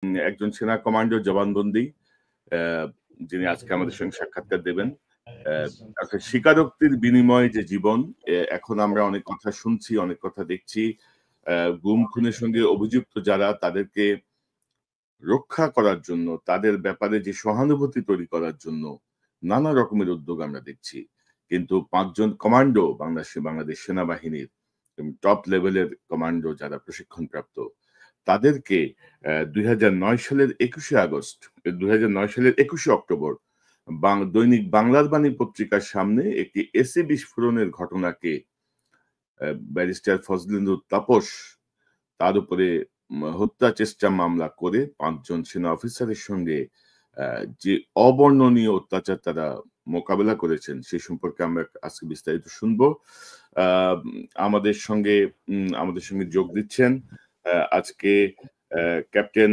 একজন সেনা কমান্ডো জবানবন্দি, যিনি আজকে আমাদের সঙ্গে সাক্ষাৎকার দেবেন। স্বীকারোক্তির বিনিময়ে যে জীবন, এখন আমরা অনেক কথা শুনছি, অনেক কথা দেখছি। গুম খুনের সঙ্গে অভিযুক্ত যারা, তাদেরকে রক্ষা করার জন্য, তাদের ব্যাপারে যে সহানুভূতি তৈরি করার জন্য নানা রকমের উদ্যোগ আমরা দেখছি। কিন্তু 5 জন কমান্ডো বাংলাদেশ সেনাবাহিনীর টপ লেভেলের কমান্ডো যারা প্রশিক্ষণপ্রাপ্ত, তাদেরকে 2009 সালের 21শে আগস্ট, 2009 সালের 21শে অক্টোবর দৈনিক বাংলার বাণী পত্রিকার সামনে একটি এসি বিস্ফোরণের ঘটনাকে ব্যারিস্টার ফজলিনুর তাপস তার উপরে হত্যা চেষ্টা মামলা করে 5 জন সেনা অফিসারের সঙ্গে যে অবর্ণনীয় অত্যাচার তারা মোকাবেলা করেছেন, সে সম্পর্কে আমরা আজকে বিস্তারিত শুনবো। আমাদের সঙ্গে যোগ দিচ্ছেন আজকে ক্যাপ্টেন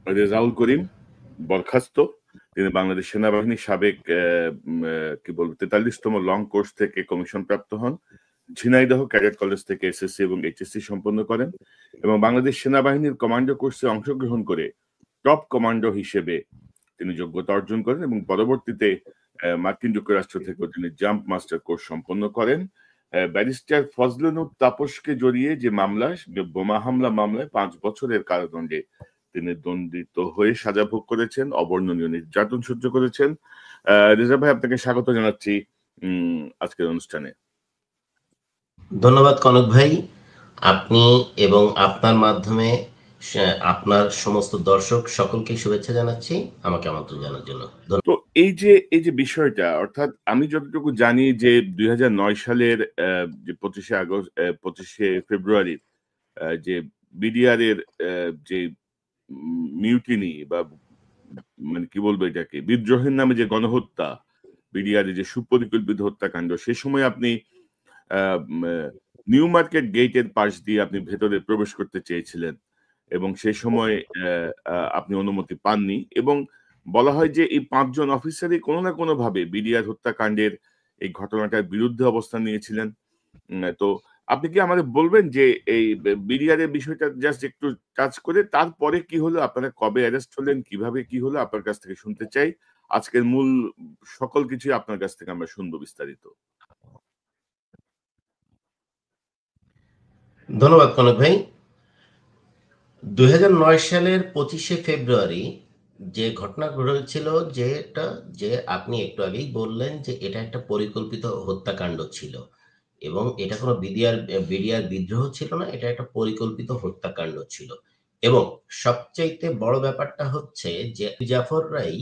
রেজাউল করিম, বরখাস্ত। তিনি বাংলাদেশ সেনাবাহিনীর সাবেক 43তম লং কোর্স থেকে কমিশন প্রাপ্ত হন। ঝিনাইদহ ক্যাডেট কলেজ থেকে এসএসসি এবং এইচএসসি সম্পন্ন করেন এবং বাংলাদেশ সেনাবাহিনীর কমান্ডো কোর্সে অংশগ্রহণ করে টপ কমান্ডো হিসেবে তিনি যোগ্যতা অর্জন করেন এবং পরবর্তীতে মার্কিন যুক্তরাষ্ট্র থেকে তিনি জাম্প মাস্টার কোর্স সম্পন্ন করেন। ব্যারিস্টার ফজলিনুর তাপসকে জড়িয়ে যে মামলা, বোমা হামলা মামলায় 5 বছরের কারাদণ্ডে তিনি দণ্ডিত হয়ে সাজা ভোগ করেছেন, অবর্ণনীয় নির্যাতন সহ্য করেছেন। রেজা ভাই, আপনাকে স্বাগত জানাচ্ছি আজকের অনুষ্ঠানে। ধন্যবাদ কনক ভাই। আপনি এবং আপনার মাধ্যমে আপনার সমস্ত দর্শক সকলকে শুভেচ্ছা জানাচ্ছি আমাকে আমন্ত্রণ জানার জন্য। তো এই যে বিষয়টা, অর্থাৎ আমি যতটুকু জানি যে 2009 সালের যে 25শে ফেব্রুয়ারি যে বিডিআর এর যে মিউটিনি বা মানে কি বলবো এটাকে, বিদ্রোহের নামে যে গণহত্যা, বিডিআর যে সুপরিকল্পিত হত্যাকাণ্ড, সে সময় আপনি নিউ মার্কেট গেটের পাশ দিয়ে আপনি ভেতরে প্রবেশ করতে চেয়েছিলেন এবং সেই সময় আপনি অনুমতি পাননি এবং বলা হয় যে এই 5 জন অফিসারই কোনো না কোনো ভাবে বিডিআর হত্যাকাণ্ডের এই ঘটনাটার বিরুদ্ধে অবস্থান নিয়েছিলেন। তো আপনি কি আমাদের বলবেন যে এই বিডিআর এর বিষয়টা জাস্ট একটু টাচ করে, তারপরে কি হলো, আপনারা কবে অ্যারেস্ট হলেন, কিভাবে কি হলো, আপনার কাছ থেকে শুনতে চাই। আজকের মূল সকল কিছু আপনার কাছ থেকে আমরা শুনবো বিস্তারিত। ধন্যবাদ কনক ভাই। 2009 সালের 25শে ফেব্রুয়ারি যে ঘটনা ঘটেছিল, যে আপনি একটু আগেই বললেন যে এটা একটা পরিকল্পিত হত্যাকাণ্ড ছিল এবং এটা কোনো বিডিআর বিদ্রোহ ছিল না, এটা একটা পরিকল্পিত হত্যাকাণ্ড ছিল। এবং সবচাইতে বড় ব্যাপারটা হচ্ছে যে জাফররাই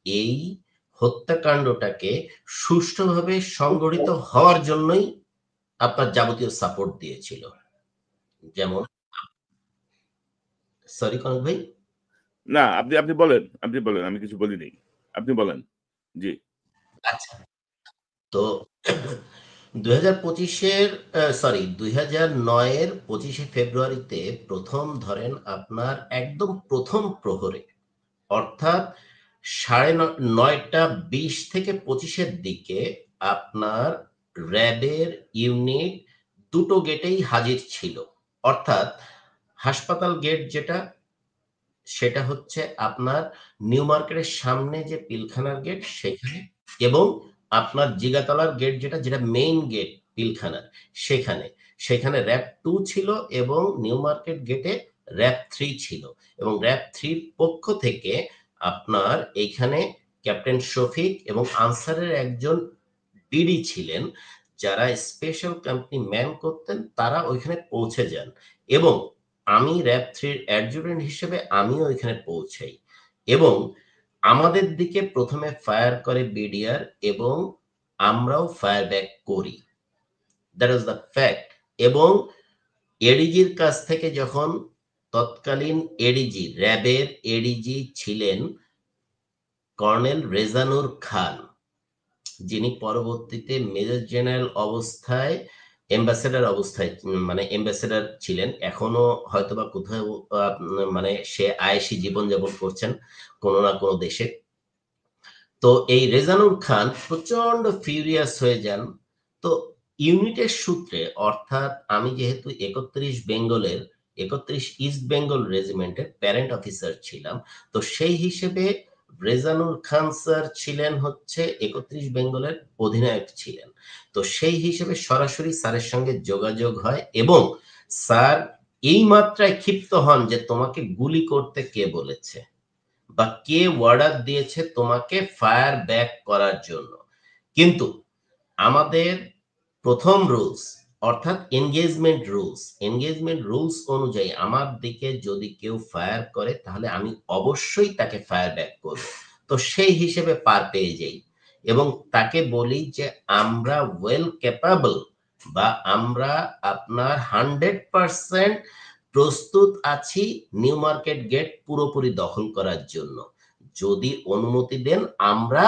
এই হত্যাকাণ্ডটাকে সুষ্ঠুভাবে সংগঠিত হওয়ার জন্যই আপনার যাবতীয় সাপোর্ট দিয়েছিল। যেমন, সরি কনক ভাই। না, আপনি বলেন, আমি কিছু বলিনি, আপনি বলেন। জি, আচ্ছা। তো 2009 এর 25শে ফেব্রুয়ারিতে প্রথম ধরেন আপনার একদম প্রথম প্রহরে, অর্থাৎ 9:30 থেকে 25-এর দিকে আপনার র্যাবের ইউনিট দুটো গেটেই হাজির ছিল। অর্থাৎ হাসপাতাল গেট সেটা হচ্ছে আপনার নিউ মার্কেটের সামনে যে পিলখানার গেট সেখানে, এবং আপনার জিগাতলার গেট যেটা মেইন গেট পিলখানার, সেখানে র্যাব 2 ছিল এবং নিউ মার্কেট গেটে র্যাব 3 ছিল। এবং র্যাব 3 পক্ষ থেকে আপনার এইখানে ক্যাপ্টেন শফিক এবং আনসারের একজন ডিডি ছিলেন, যারা স্পেশাল কোম্পানি ম্যান করতেন, তারা ওইখানে পৌঁছে যান এবং আমি র্যাব 3 অ্যাডজুটেন্ট হিসেবে আমিও ওইখানে পৌঁছাই এবং আমাদের দিকে প্রথমে ফায়ার করে বিডিআর এবং আমরাও ফায়ার ব্যাক করি। That is the fact. এবং এডিজির কাছ থেকে যখন তৎকালীন এডিজি, র্যাবের এডিজি ছিলেন কর্নেল রেজানুর খান, যিনি পরবর্তীতে মেজর জেনারেল অবস্থায় অ্যাম্বাসেডর ছিলেন, এখনো হয়তোবা কোথাও মানে সে আয়েশি জীবনযাপন করছেন কোনো না কোনো দেশে। তো এই রেজানুর খান প্রচন্ড ফিউরিয়াস হয়ে যান। তো ইউনিটের সূত্রে, অর্থাৎ আমি যেহেতু 31 বেঙ্গলের 31 ইস্ট বেঙ্গল রেজিমেন্টের প্যারেন্ট অফিসার ছিলাম। তো সেই হিসেবে রেজানুর খান স্যার ছিলেন হচ্ছে 31 বেঙ্গলের অধিনায়ক ছিলেন। তো সেই হিসেবে সরাসরি স্যারের সঙ্গে যোগাযোগ হয় এবং স্যার এই মাত্রায় ক্ষিপ্ত হন যে তোমাকে গুলি করতে কে বলেছে বা কে অর্ডার দিয়েছে তোমাকে ফায়ার ব্যাক করার জন্য। কিন্তু আমাদের প্রথম রুলস অর্থাৎ এনগেজমেন্ট রুলস অনুযায়ী আমার দিকে যদি কেউ ফায়ার করে তাহলে আমি অবশ্যই তাকে ফায়ার ব্যাক করব। তো সেই হিসেবে পার পেয়ে যাই এবং তাকে বলি যে আমরা ওয়েল ক্যাপাবল বা আমরা আপনার 100% প্রস্তুত আছি নিউ মার্কেট গেট পুরোপুরি দখল করার জন্য। যদি অনুমতি দেন আমরা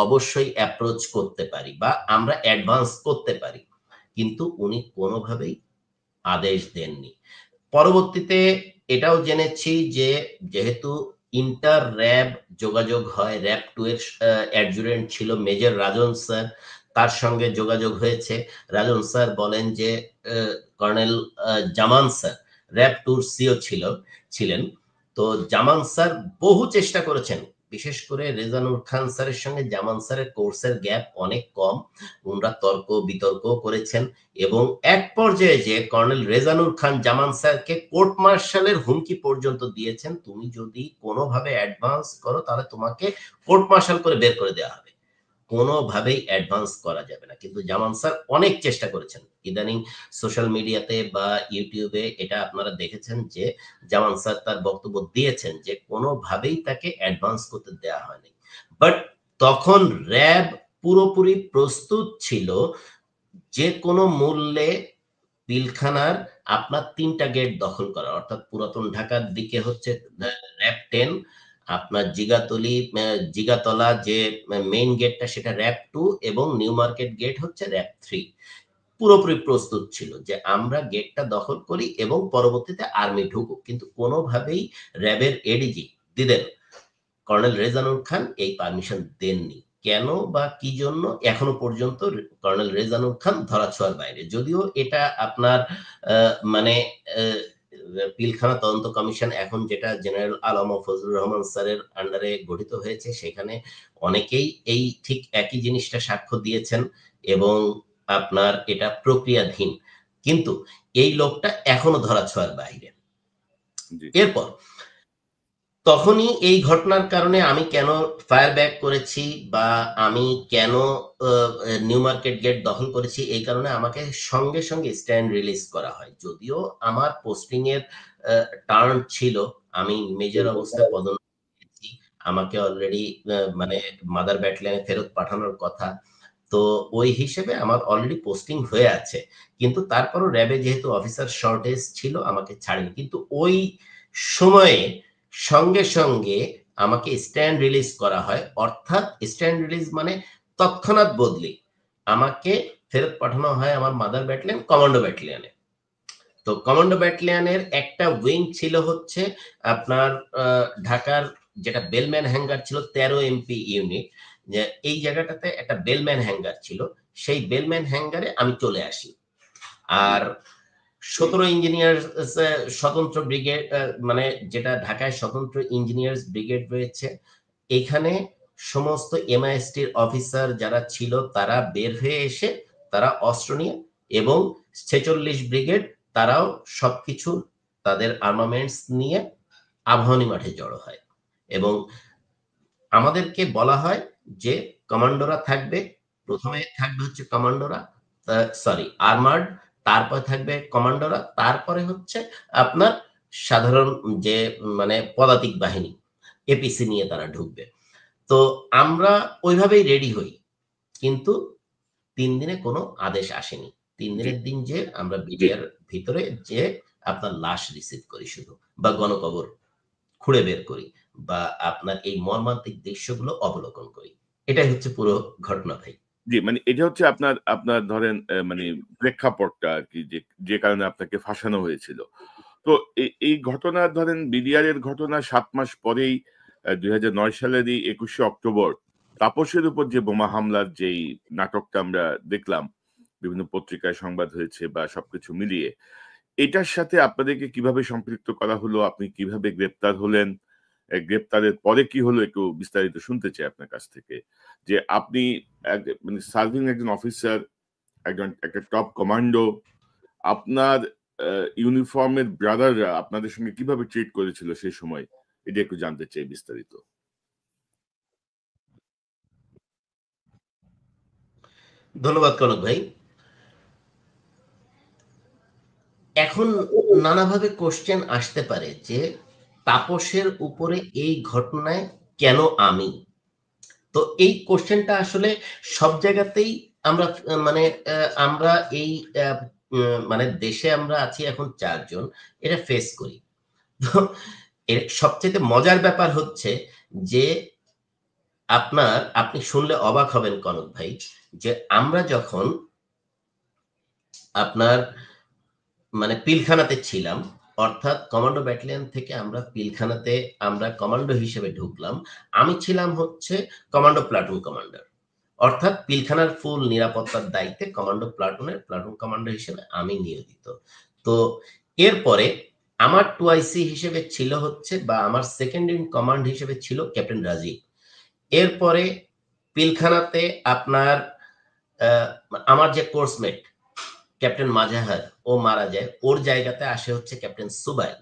অবশ্যই অ্যাপ্রোচ করতে পারি বা আমরা অ্যাডভান্স করতে পারি। কিন্তু উনি কোনোভাবেই আদেশ দেননি। পরবর্তীতে এটাও জেনেছি যে যেহেতু ইন্টার র্যাব যোগাযোগ হয়, র্যাব 2 এর অ্যাডজুটেন্ট ছিল মেজর রাজন স্যার, তার সঙ্গে যোগাযোগ হয়েছে। রাজন স্যার বলেন যে কর্নেল জামান স্যার র্যাব 2 সিও ছিলেন। তো জামান স্যার বহু চেষ্টা করেছেন, বিশেষ করে রেজানুর খান স্যারের সঙ্গে জামান স্যারের কোর্সের গ্যাপ অনেক কম। ওনারা তর্ক বিতর্ক করেছেন এবং এক পর্যায়ে যে কর্নেল রেজানুর খান জামান স্যারকে কোর্ট মার্শালের হুমকি পর্যন্ত দিয়েছেন, তুমি যদি কোনোভাবে অ্যাডভান্স করো তাহলে তোমাকে কোর্ট মার্শাল করে বের করে দেওয়া হবে, কোনোভাবেই অ্যাডভান্স করা যাবে না। কিন্তু জামান স্যার অনেক চেষ্টা করেছেন। ইদানিং সোশ্যাল মিডিয়াতে বা ইউটিউবে এটা আপনারা দেখেছেন যে জামান স্যার তার বক্তব্য দিয়েছেন যে কোনোভাবেই তাকে অ্যাডভান্স করতে দেওয়া হয়নি। বাট তখন র্যাব পুরোপুরি প্রস্তুত ছিল যে কোনো মূল্যে পিলখানার আপনার 3টা গেট দখল করা, অর্থাৎ পুরাতন ঢাকার দিকে হচ্ছে র্যাব 10, আপনার জিগাতলা যে মেইন গেটটা সেটা র্যাব 2 এবং নিউ মার্কেট গেট হচ্ছে র্যাব 3। পুরোপুরি প্রস্তুত ছিল যে আমরা গেটটা দখল করি এবং পরবর্তীতে আর্মি ঢুকুক। কিন্তু কোনোভাবেই র্যাবের এডিজি দিদেন কর্নেল রেজানুর খান এই পারমিশন দেননি। কেন বা কি জন্য এখনো পর্যন্ত কর্নেল রেজানুর খান ধরাছোঁয়ার বাইরে। যদিও এটা আপনার মানে পিলখানা তদন্ত কমিশন এখন যেটা জেনারেল আলম ফজলুর রহমান স্যারের আন্ডারে গঠিত হয়েছে, সেখানে অনেকেই এই ঠিক একই জিনিসটা সাক্ষ্য দিয়েছেন এবং আপনার এটা প্রক্রিয়াধীন। কিন্তু এই লোকটা এখনো ধরাছোঁয়ার বাইরে। এরপর তখনই এই ঘটনার কারণে আমি কেন ফায়ার ব্যাক করেছি বা আমি কেন নিউ মার্কেট গেট দখল করেছি, এই কারণে আমাকে সঙ্গে সঙ্গে স্ট্যান্ড রিলিজ করা হয়। যদিও আমার পোস্টিং এর টার্ন ছিল, আমি মেজর অবস্থায় পদোন্নতি পেয়েছি, আমাকে অলরেডি মানে মাদার ব্যাটালিয়নে ফেরত পাঠানোর কথা। তো ওই হিসেবে আমার অলরেডি পোস্টিং হয়ে আছে, কিন্তু তারপরও র্যাবে যেহেতু অফিসার শর্টেজ ছিল আমাকে ছাড়েনি। কিন্তু ওই সময়ে সঙ্গে সঙ্গে আমাকে স্ট্যান্ড রিলিজ করা হয়, অর্থাৎ স্ট্যান্ড রিলিজ মানে তৎক্ষণাৎ বদলি, আমাকে ফেরত পাঠানো হয় আমার মাদার ব্যাটালিয়ন কমান্ডো ব্যাটালিয়নে। তো কমান্ডো ব্যাটালিয়নের একটা উইং ছিল হচ্ছে আপনার ঢাকার যেটা বেলম্যান হ্যাঙ্গার ছিল 13 এমপি ইউনিট, যে এই জায়গাটাতে একটা বেলম্যান হ্যাঙ্গার ছিল, সেই বেলম্যান হ্যাঙ্গারে আমি চলে আসি। আর 17 ইঞ্জিনিয়ার স্বতন্ত্র ব্রিগেড, মানে যেটা ঢাকায় স্বতন্ত্র ইঞ্জিনিয়ার্স ব্রিগেড রয়েছে, এখানে সমস্ত এমআইএসটির অফিসার যারা ছিল তারা বের হয়ে এসে তারা অস্ত্র নিয়ে এবং 46 ব্রিগেড তারাও সবকিছু তাদের আর্মামেন্টস নিয়ে আবাহনী মাঠে জড়ো হয় এবং আমাদেরকে বলা হয় যে কমান্ডোরা থাকবে, প্রথমে থাকবে হচ্ছে কমান্ডোরা, সরি আর্মার্ড, তারপর থাকবে কমান্ডোরা, তারপরে হচ্ছে আপনার সাধারণ যে মানে পদাতিক বাহিনী এপিসি নিয়ে তারা ঢুকবে। তো আমরা ওইভাবেই রেডি হই, কিন্তু 3 দিনে কোনো আদেশ আসেনি। 3 দিনের দিন যে আমরা বিডিআর ভিতরে যে আপনার লাশ রিসিভ করি শুধু, বা গণকবর খুঁড়ে বের করি, বা আপনার এই মর্মান্তিক দৃশ্যগুলো অবলোকন করি। এটাই হচ্ছে পুরো ঘটনা ভাই। জি, মানে এটা হচ্ছে আপনার আপনার ধরেন মানে প্রেক্ষাপটটা আরকি, যে কারণে আপনাকে ফাঁসানো হয়েছিল। তো এই ঘটনা ধরেন বিডিআর এর ঘটনা ৭ মাস পরেই ২০০৯ সালেরই ২১শে অক্টোবর তাপসের উপর যে বোমা হামলার যেই নাটকটা আমরা দেখলাম, বিভিন্ন পত্রিকায় সংবাদ হয়েছে বা সবকিছু মিলিয়ে, এটার সাথে আপনাদেরকে কিভাবে সম্পৃক্ত করা হলো? আপনি কিভাবে গ্রেপ্তার হলেন? গ্রেপ্তারের পরে কি হলো? একটু বিস্তারিত শুনতে চাই আপনার কাছ থেকে। যে আপনি মানে সার্ভিং একজন অফিসার, একটা টপ কমান্ডো, আপনার ইউনিফর্মের ব্রাদাররা আপনাদের সঙ্গে কিভাবে ট্রিট করেছিল সেই সময়? এটা একটু জানতে চাই বিস্তারিত। ধন্যবাদ কনক ভাই। এখন নানাভাবে কোশ্চেন আসতে পারে যে তাপসের উপরে এই ঘটনায় কেন আমি? তো এই কোশ্চেনটা আসলে সব জায়গাতেই আমরা মানে আমরা এই মানে দেশে আমরা আছি এখন ৪ জন, এটা ফেস করি। তো এর সবচাইতে মজার ব্যাপার হচ্ছে যে আপনি শুনলে অবাক হবেন কনক ভাই, যে আমরা যখন আপনার মানে পিলখানাতে ছিলাম, অর্থাৎ কমান্ডো ব্যাটালিয়ন থেকে আমরা কমান্ডো হিসেবে ঢুকলাম। আমি ছিলাম হচ্ছে কমান্ডো প্লাটুন কমান্ডার। অর্থাৎ পিলখানার ফুল নিরাপত্তার দায়িত্বে কমান্ডো প্লাটুনের প্লাটুন কমান্ডার হিসেবে আমি নিয়োজিত। তো এরপরে আমার 2IC হিসেবে ছিল হচ্ছে, বা আমার সেকেন্ড ইন কমান্ড হিসেবে ছিল ক্যাপ্টেন রাজীব। এরপরে পিলখানাতে আপনার আমার যে কোর্সমেট ক্যাপ্টেন মাজাহার, ও মারা যায়, ওর জায়গাতে আসে হচ্ছে ক্যাপ্টেন সুবাইল।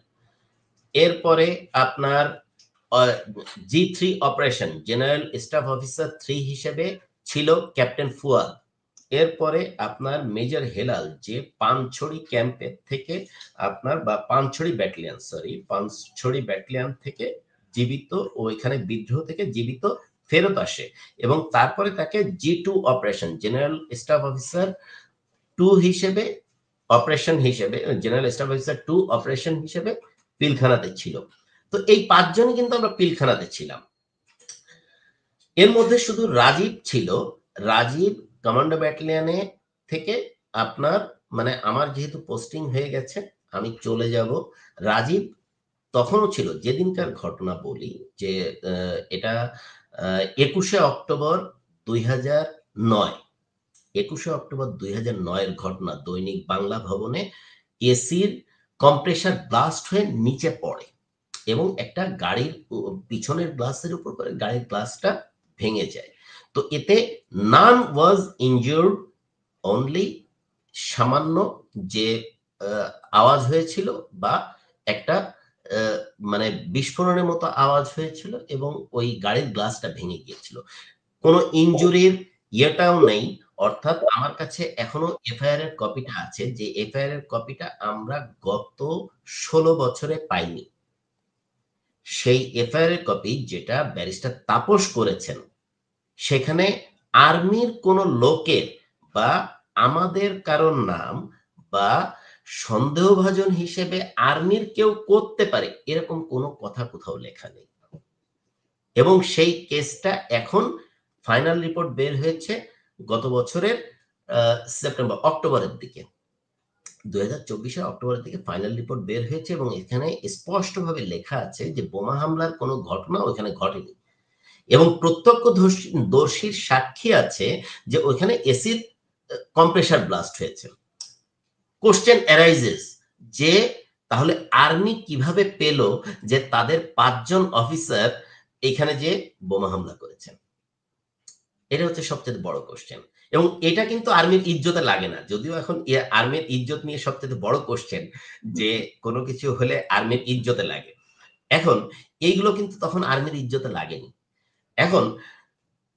এরপরে আপনার G3 operation general staff officer 3 হিসেবে ছিল ক্যাপ্টেন ফুয়াদ। এরপরে আপনার মেজর হেলাল, যে পানছড়ি ক্যাম্পের থেকে আপনার, বা পানছড়ি ব্যাটালিয়ন থেকে জীবিত, ও এখানে বিদ্রোহ থেকে জীবিত ফেরত আসে এবং তারপরে তাকে G2 operation general staff officer 2 হিসেবে জেনারেল স্টাফ অফিসার 2 অপারেশন হিসেবে পিলখানাতে ছিল। তো এই 5 জনই কিন্তু আমরা পিলখানাতে ছিলাম। এর মধ্যে শুধু রাজীব ছিল। রাজীব কমান্ডো ব্যাটালিয়নে থেকে আপনার মানে আমার যেহেতু পোস্টিং হয়ে গেছে, আমি চলে যাব। রাজীব তখনও ছিল, যেদিনকার ঘটনা বলি যে এটা 21শে অক্টোবর 2009। 21শে অক্টোবর 2009 এর ঘটনা। দৈনিক বাংলা ভবনে এসির কম্প্রেসার ব্লাস্ট হয়ে নিচে পড়ে এবং একটা গাড়ির পিছনের গ্লাসের উপর করে গাড়ির গ্লাসটা ভেঙে যায়। তো এতে নান ওয়াজ ইনজিউরড, অনলি সামান্য যে আওয়াজ হয়েছিল বা একটা মানে বিস্ফোরণের মতো আওয়াজ হয়েছিল এবং ওই গাড়ির গ্লাসটা ভেঙে গিয়েছিল। কোনো ইনজুরির ইয়েটাও নেই। অর্থাৎ আমার কাছে এখনো এফআইআর এর কপিটা আছে, যে এফআইআর এর কপিটা আমরা গত 16 বছরে পাইনি। সেই এফআইআর এর কপি যেটা ব্যারিস্টার তাপস করেছেন, সেখানে আর্মির কোন লোকের বা আমাদের কারোর নাম বা সন্দেহভাজন হিসেবে আর্মির কেউ করতে পারে এরকম কোনো কথা কোথাও লেখা নেই। এবং সেই কেসটা এখন ফাইনাল রিপোর্ট বের হয়েছে গত বছরের অক্টোবরের দিকে, 2024 অক্টোবরের দিকে ফাইনাল রিপোর্ট বের হয়েছে এবং এখানে স্পষ্টভাবে লেখা আছে যে বোমা হামলার কোনো ঘটনা ওখানে ঘটেনি এবং প্রত্যক্ষদর্শীর সাক্ষী আছে যে ওইখানে এসিড কম্প্রেসার ব্লাস্ট হয়েছে। কোশ্চেন অ্যারাইজেস যে তাহলে আর্মি কিভাবে পেল যে তাদের 5 জন অফিসার এখানে যে বোমা হামলা করেছেন? এটা হচ্ছে সবচেয়ে বড় কোশ্চেন এবং এটা কিন্তু আর্মির ইজ্জতে লাগে না, যদিও এখন আর্মির ইজ্জত নিয়ে সবচেয়ে বড় কোশ্চেন যে কোনো কিছু হলে আর্মির ইজ্জতে লাগে। এখন এইগুলো কিন্তু তখন আর্মির ইজ্জতে লাগেনি। এখন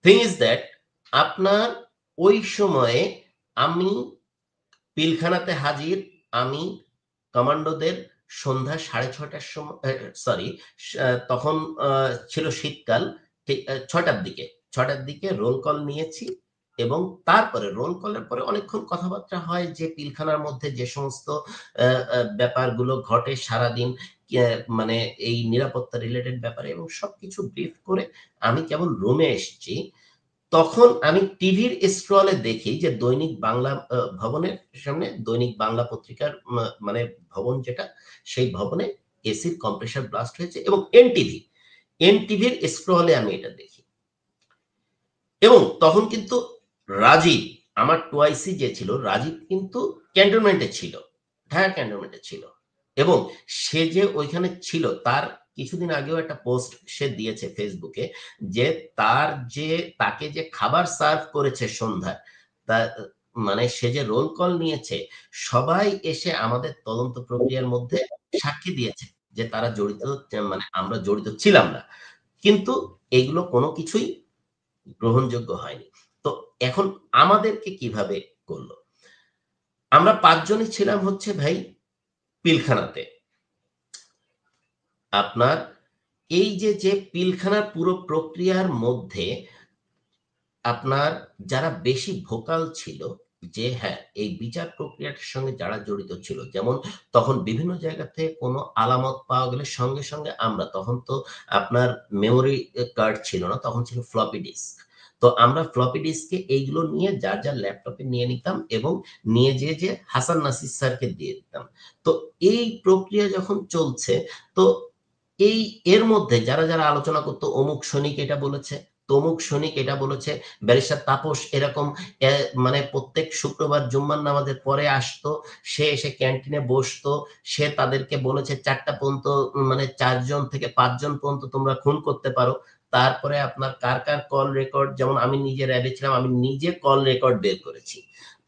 থিং ইজ দ্যাট আপনার ওই সময়ে আমি পিলখানাতে হাজির, আমি কমান্ডোদের সন্ধ্যা 6:30টার সময়, সরি তখন ছিল শীতকাল, ঠিক 6টার দিকে রোল কল নিয়েছি এবং তারপরে রোল কলের পরে অনেকক্ষণ কথাবার্তা হয় যে পিলখানার মধ্যে যে সমস্ত ব্যাপারগুলো ঘটে সারাদিন, মানে এই নিরাপত্তা রিলেটেড ব্যাপারে, এবং সবকিছু ব্রিফ করে আমি কেবল রুমে এসেছি। তখন আমি টিভির স্ক্রলে দেখি যে দৈনিক বাংলা ভবনের সামনে দৈনিক বাংলা পত্রিকার মানে ভবন যেটা, সেই ভবনে এসির কম্প্রেসার ব্লাস্ট হয়েছে এবং এনটিভির স্ক্রলে আমি এটা দেখি। এবং তখন কিন্তু রাজীব, আমার 2IC যে ছিল রাজীব, কিন্তু ক্যান্টনমেন্টে ছিল ঢাকা ক্যান্টনমেন্টে ছিল। এবং সে যে ওইখানে ছিল তার কিছুদিন আগেও একটা পোস্ট সে দিয়েছে ফেসবুকে যে তার যে তাকে যে খাবার সার্ভ করেছে সন্ধ্যায়, তা মানে সে যে রোল কল নিয়েছে, সবাই এসে আমাদের তদন্ত প্রক্রিয়ার মধ্যে সাক্ষী দিয়েছে যে তারা জড়িত, মানে আমরা জড়িত ছিলাম না। কিন্তু এগুলো কোনো কিছুই গ্রহণযোগ্য হয়নি। তো এখন আমাদেরকে কিভাবে করল? আমরা ৫ জনই ছিলাম হচ্ছে ভাই পিলখানাতে। আপনার এই যে পিলখানার পুরো প্রক্রিয়ার মধ্যে আপনার যারা বেশি ভোকাল ছিল যে হ্যাঁ, এই বিচার প্রক্রিয়াটার সঙ্গে যারা জড়িত ছিল, যেমন তখন বিভিন্ন জায়গা থেকে কোনো আলামত পাওয়া গেলে সঙ্গে, সঙ্গে আমরা তখন তো আপনার মেমোরি কার্ড ছিল না, তখন ছিল ফ্লপি ডিস্ক। তো আমরা ফ্লপি ডিস্কে এইগুলো নিয়ে যার ল্যাপটপে নিয়ে নিতাম এবং নিয়ে যেয়ে হাসান নাসির স্যারকে দিয়ে দিতাম। তো এই প্রক্রিয়া যখন চলছে, তো এই এর মধ্যে যারা আলোচনা করত, অমুক সৈনিক এটা বলেছে, তমুক সৈনিক এটা বলেছে, ব্যারিস্টার তাপস এরকম এ মানে প্রত্যেক শুক্রবার জুম্মার নামাজের পরে আসতো। সে এসে ক্যান্টিনে বসতো। সে তাদেরকে বলেছে ৪ টা পর্যন্ত, মানে ৪ জন থেকে ৫ জন পর্যন্ত তোমরা খুন করতে পারো। তারপরে আপনার কার কল রেকর্ড, যেমন আমি নিজে র‍্যাবে ছিলাম, আমি নিজে কল রেকর্ড বের করেছি।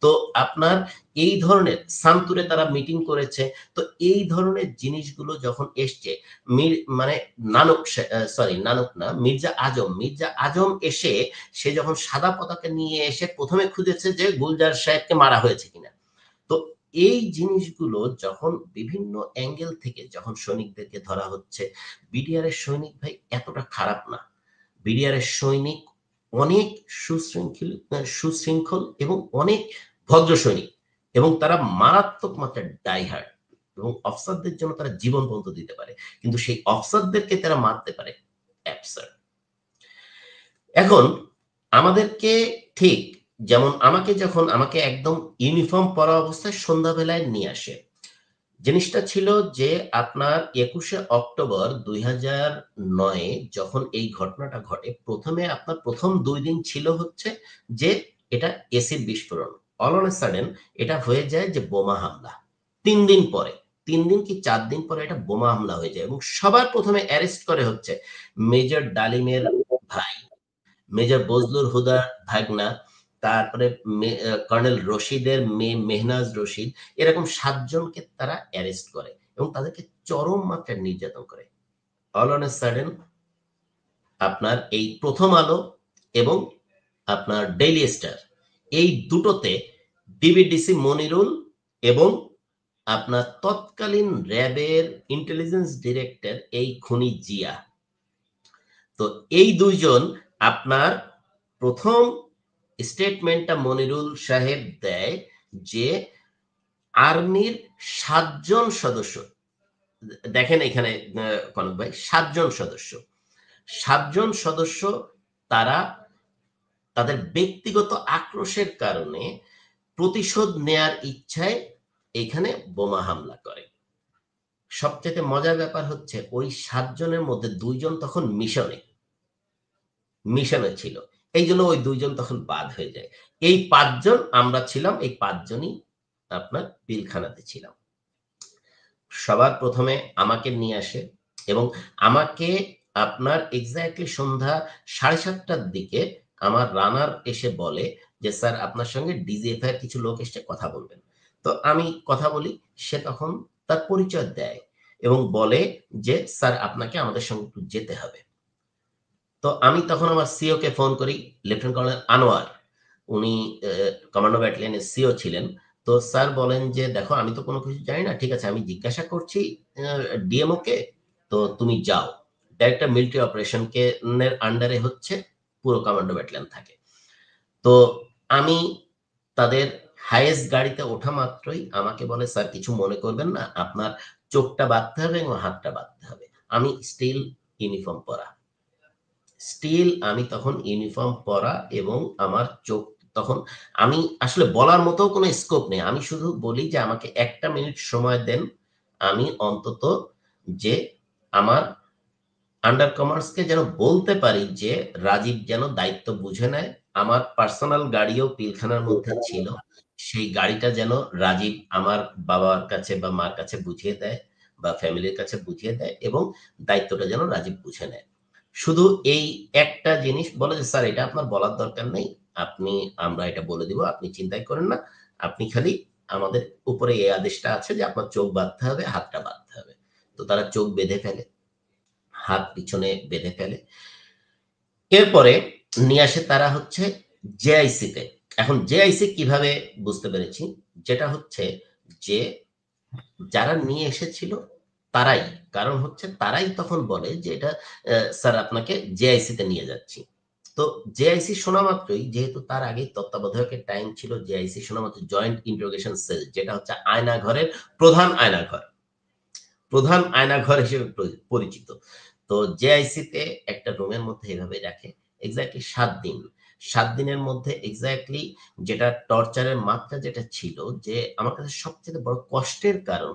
তো আপনার এই ধরনের সান্তুরে তারা মিটিং করেছে। তো এই ধরনের জিনিসগুলো যখন এসছে, মানে নানক না, মির্জা আজম এসে সে যখন সাদা পতাকা নিয়ে এসে ১ম এ খুঁজেছে যে গুলজার সাহেবকে মারা হয়েছে কিনা। তো এই জিনিসগুলো যখন বিভিন্ন অ্যাঙ্গেল থেকে যখন সৈনিকদেরকে ধরা হচ্ছে, বিডিআর এর সৈনিক ভাই এতটা খারাপ না। বিডিআর এর সৈনিক অনেক সুশৃঙ্খল এবং অনেক ভদ্র সৈনিক, এবং তারা মারাত্মক মাত্রায় ডাই হার্ড, এবং অফিসারদের জন্য তারা জীবন পর্যন্ত দিতে পারে। কিন্তু সেই অফিসারদেরকে তারা মারতে পারে। অ্যাবসার্ড। এখন আমাদেরকে ঠিক যেমন আমাকে একদম ইউনিফর্ম পরা অবস্থায় সন্ধ্যাবেলায় নিয়ে আসে। জিনিসটা ছিল যে আপনার ২১শে অক্টোবর ২০০৯ এ যখন এই ঘটনাটা ঘটে, ১ম ২ দিন ছিল হচ্ছে যে এটা এসিড বিস্ফোরণ। অল অন এ সাডেন এটা হয়ে যায় যে বোমা হামলা। ৩ দিন পরে, ৩ দিন কি ৪ দিন পরে এটা বোমা হামলা হয়ে যায় এবং সবার ১ম এ অ্যারেস্ট করে হচ্ছে মেজর ডালিমের ভাই, মেজর বজলুর হুদার ভাগনা, তারপরে কর্নেল রশিদের মেয়ে মেহনাজ রশিদ, এরকম ৭ জনকে তারা অ্যারেস্ট করে এবং তাদেরকে চরম মাত্রায় নির্যাতন করে। অল অন এ সাডেন আপনার এই 'প্রথম আলো' এবং আপনার 'ডেইলি স্টার' এই দুটোতে ডিবিডিসি মনিরুল এবং আপনার তৎকালীন র‍্যাবের ইন্টেলিজেন্স ডিরেক্টর এই খুনি জিয়া। তো এই ২ জন আপনার ১ম স্টেটমেন্টটা মনিরুল সাহেব দেয় যে আর্মির ৭ জন সদস্য, দেখেন এখানে কনক ভাই, ৭ জন সদস্য। ৭ জন সদস্য তারা তাদের ব্যক্তিগত আক্রোশের কারণে প্রতিশোধ নেয়ার ইচ্ছায় এখানে বোমা হামলা করে। সবচাইতে মজার ব্যাপার হচ্ছে ওই ৭ জনের মধ্যে ২ জন তখন মিশনে ছিল। এইজন্য ওই ২ জন তখন বাদ হয়ে যায়। এই ৫ জন আমরা ছিলাম, এই ৫ জনই আপনার পিলখানাতে ছিলাম। সবার ১ম এ আমাকে নিয়ে আসে এবং আমাকে আপনার এক্সাক্টলি সন্ধ্যা ৭:৩০ টার দিকে আমার রানার এসে বলে যে, "স্যার আপনার সঙ্গে ডিজিএফআই এর কিছু লোক এসছে, কথা বলবেন।" তো আমি কথা বলি। সে তখন তার পরিচয় দেয় এবং বলে যে, "স্যার আপনাকে আমাদের সঙ্গে একটু যেতে হবে।" তো আমি তখন আমার সিও কে ফোন করি, লেফটেন্যান্ট কর্নেল আনোয়ার। উনি কমান্ডো ব্যাটালিয়নের সিও ছিলেন। তো স্যার বলেন যে, "দেখো আমি তো কোনো কিছু জানি না। ঠিক আছে, আমি জিজ্ঞাসা করছি ডিএমও কে, তো তুমি যাও।" ডাইরেক্টর মিলিটারি অপারেশন এর আন্ডারে হচ্ছে পুরো কমান্ডো ব্যাটালিয়ন থাকে। তো আমি তাদের হাইয়েস্ট গাড়িতে ওঠা মাত্রই আমাকে বলে, "স্যার কিছু মনে করবেন না। আপনার চোখটা বাঁধতে হবে এবং হাতটা বাঁধতে হবে।" আমি স্টিল ইউনিফর্ম পরা। আমি তখন ইউনিফর্ম পরা এবং আমার চোখ তখন, আমি আসলে বলার মতো কোনো স্কোপ নেই। আমি শুধু বলি যে, "আমাকে ১ টা মিনিট সময় দেন। আমি অন্তত যে আমার আন্ডার কমান্ডসকে যেন বলতে পারি যে, রাজীব যেন দায়িত্ব বুঝে নেয়।" আমার পার্সোনাল গাড়িও পিলখানার মধ্যে ছিল। সেই গাড়িটা যেন রাজীব আমার বাবার কাছে বা মার কাছে বুঝিয়ে দেয় বা ফ্যামিলির কাছে বুঝিয়ে দেয় এবং দায়িত্বটা যেন রাজীব বুঝে নেয়। শুধু এই একটা জিনিস বলে যে, "স্যার এটা আপনার বলার দরকার নেই। আমরা এটা বলে দিব। আপনি চিন্তাই করেন না। আপনি খালি আমাদের উপরে এই আদেশটা আছে যে আপনার চোখ বাঁধতে হবে, হাতটা বাঁধতে হবে।" তো তারা চোখ বেঁধে ফেলে, হাত পিছনে বেঁধে ফেলে। এরপরে নিয়ে আসে তারা হচ্ছে জেআইসি তে। এখন জেআইসি কিভাবে বুঝতে পেরেছি? যেটা হচ্ছে যে যারা নিয়ে এসেছিল তারাই। কারণ হচ্ছে তারাই তখন বলে যে এটা স্যার আপনাকে জেআইসি তে নিয়ে যাচ্ছি। তো জেআইসি শোনা মাত্রই যেহেতু তার আগেই তত্ত্বাবধায়কের টাইম ছিল জেআইসি শোনা মাত্র জয়েন্ট ইন্টারোগেশন সেল যেটা হচ্ছে আয়নাঘরের প্রধান আয়নাঘর। প্রধান আয়নাঘর হিসেবে পরিচিত। তো জেআইসি তে একটা রুমের মধ্যে এভাবে রাখে। এক্সাক্টলি ৭ দিন। ৭ দিনের মধ্যে এক্সাক্টলি যেটা টর্চারের মাত্রা যেটা ছিল যে আমার কাছে সবচেয়ে বড় কষ্টের কারণ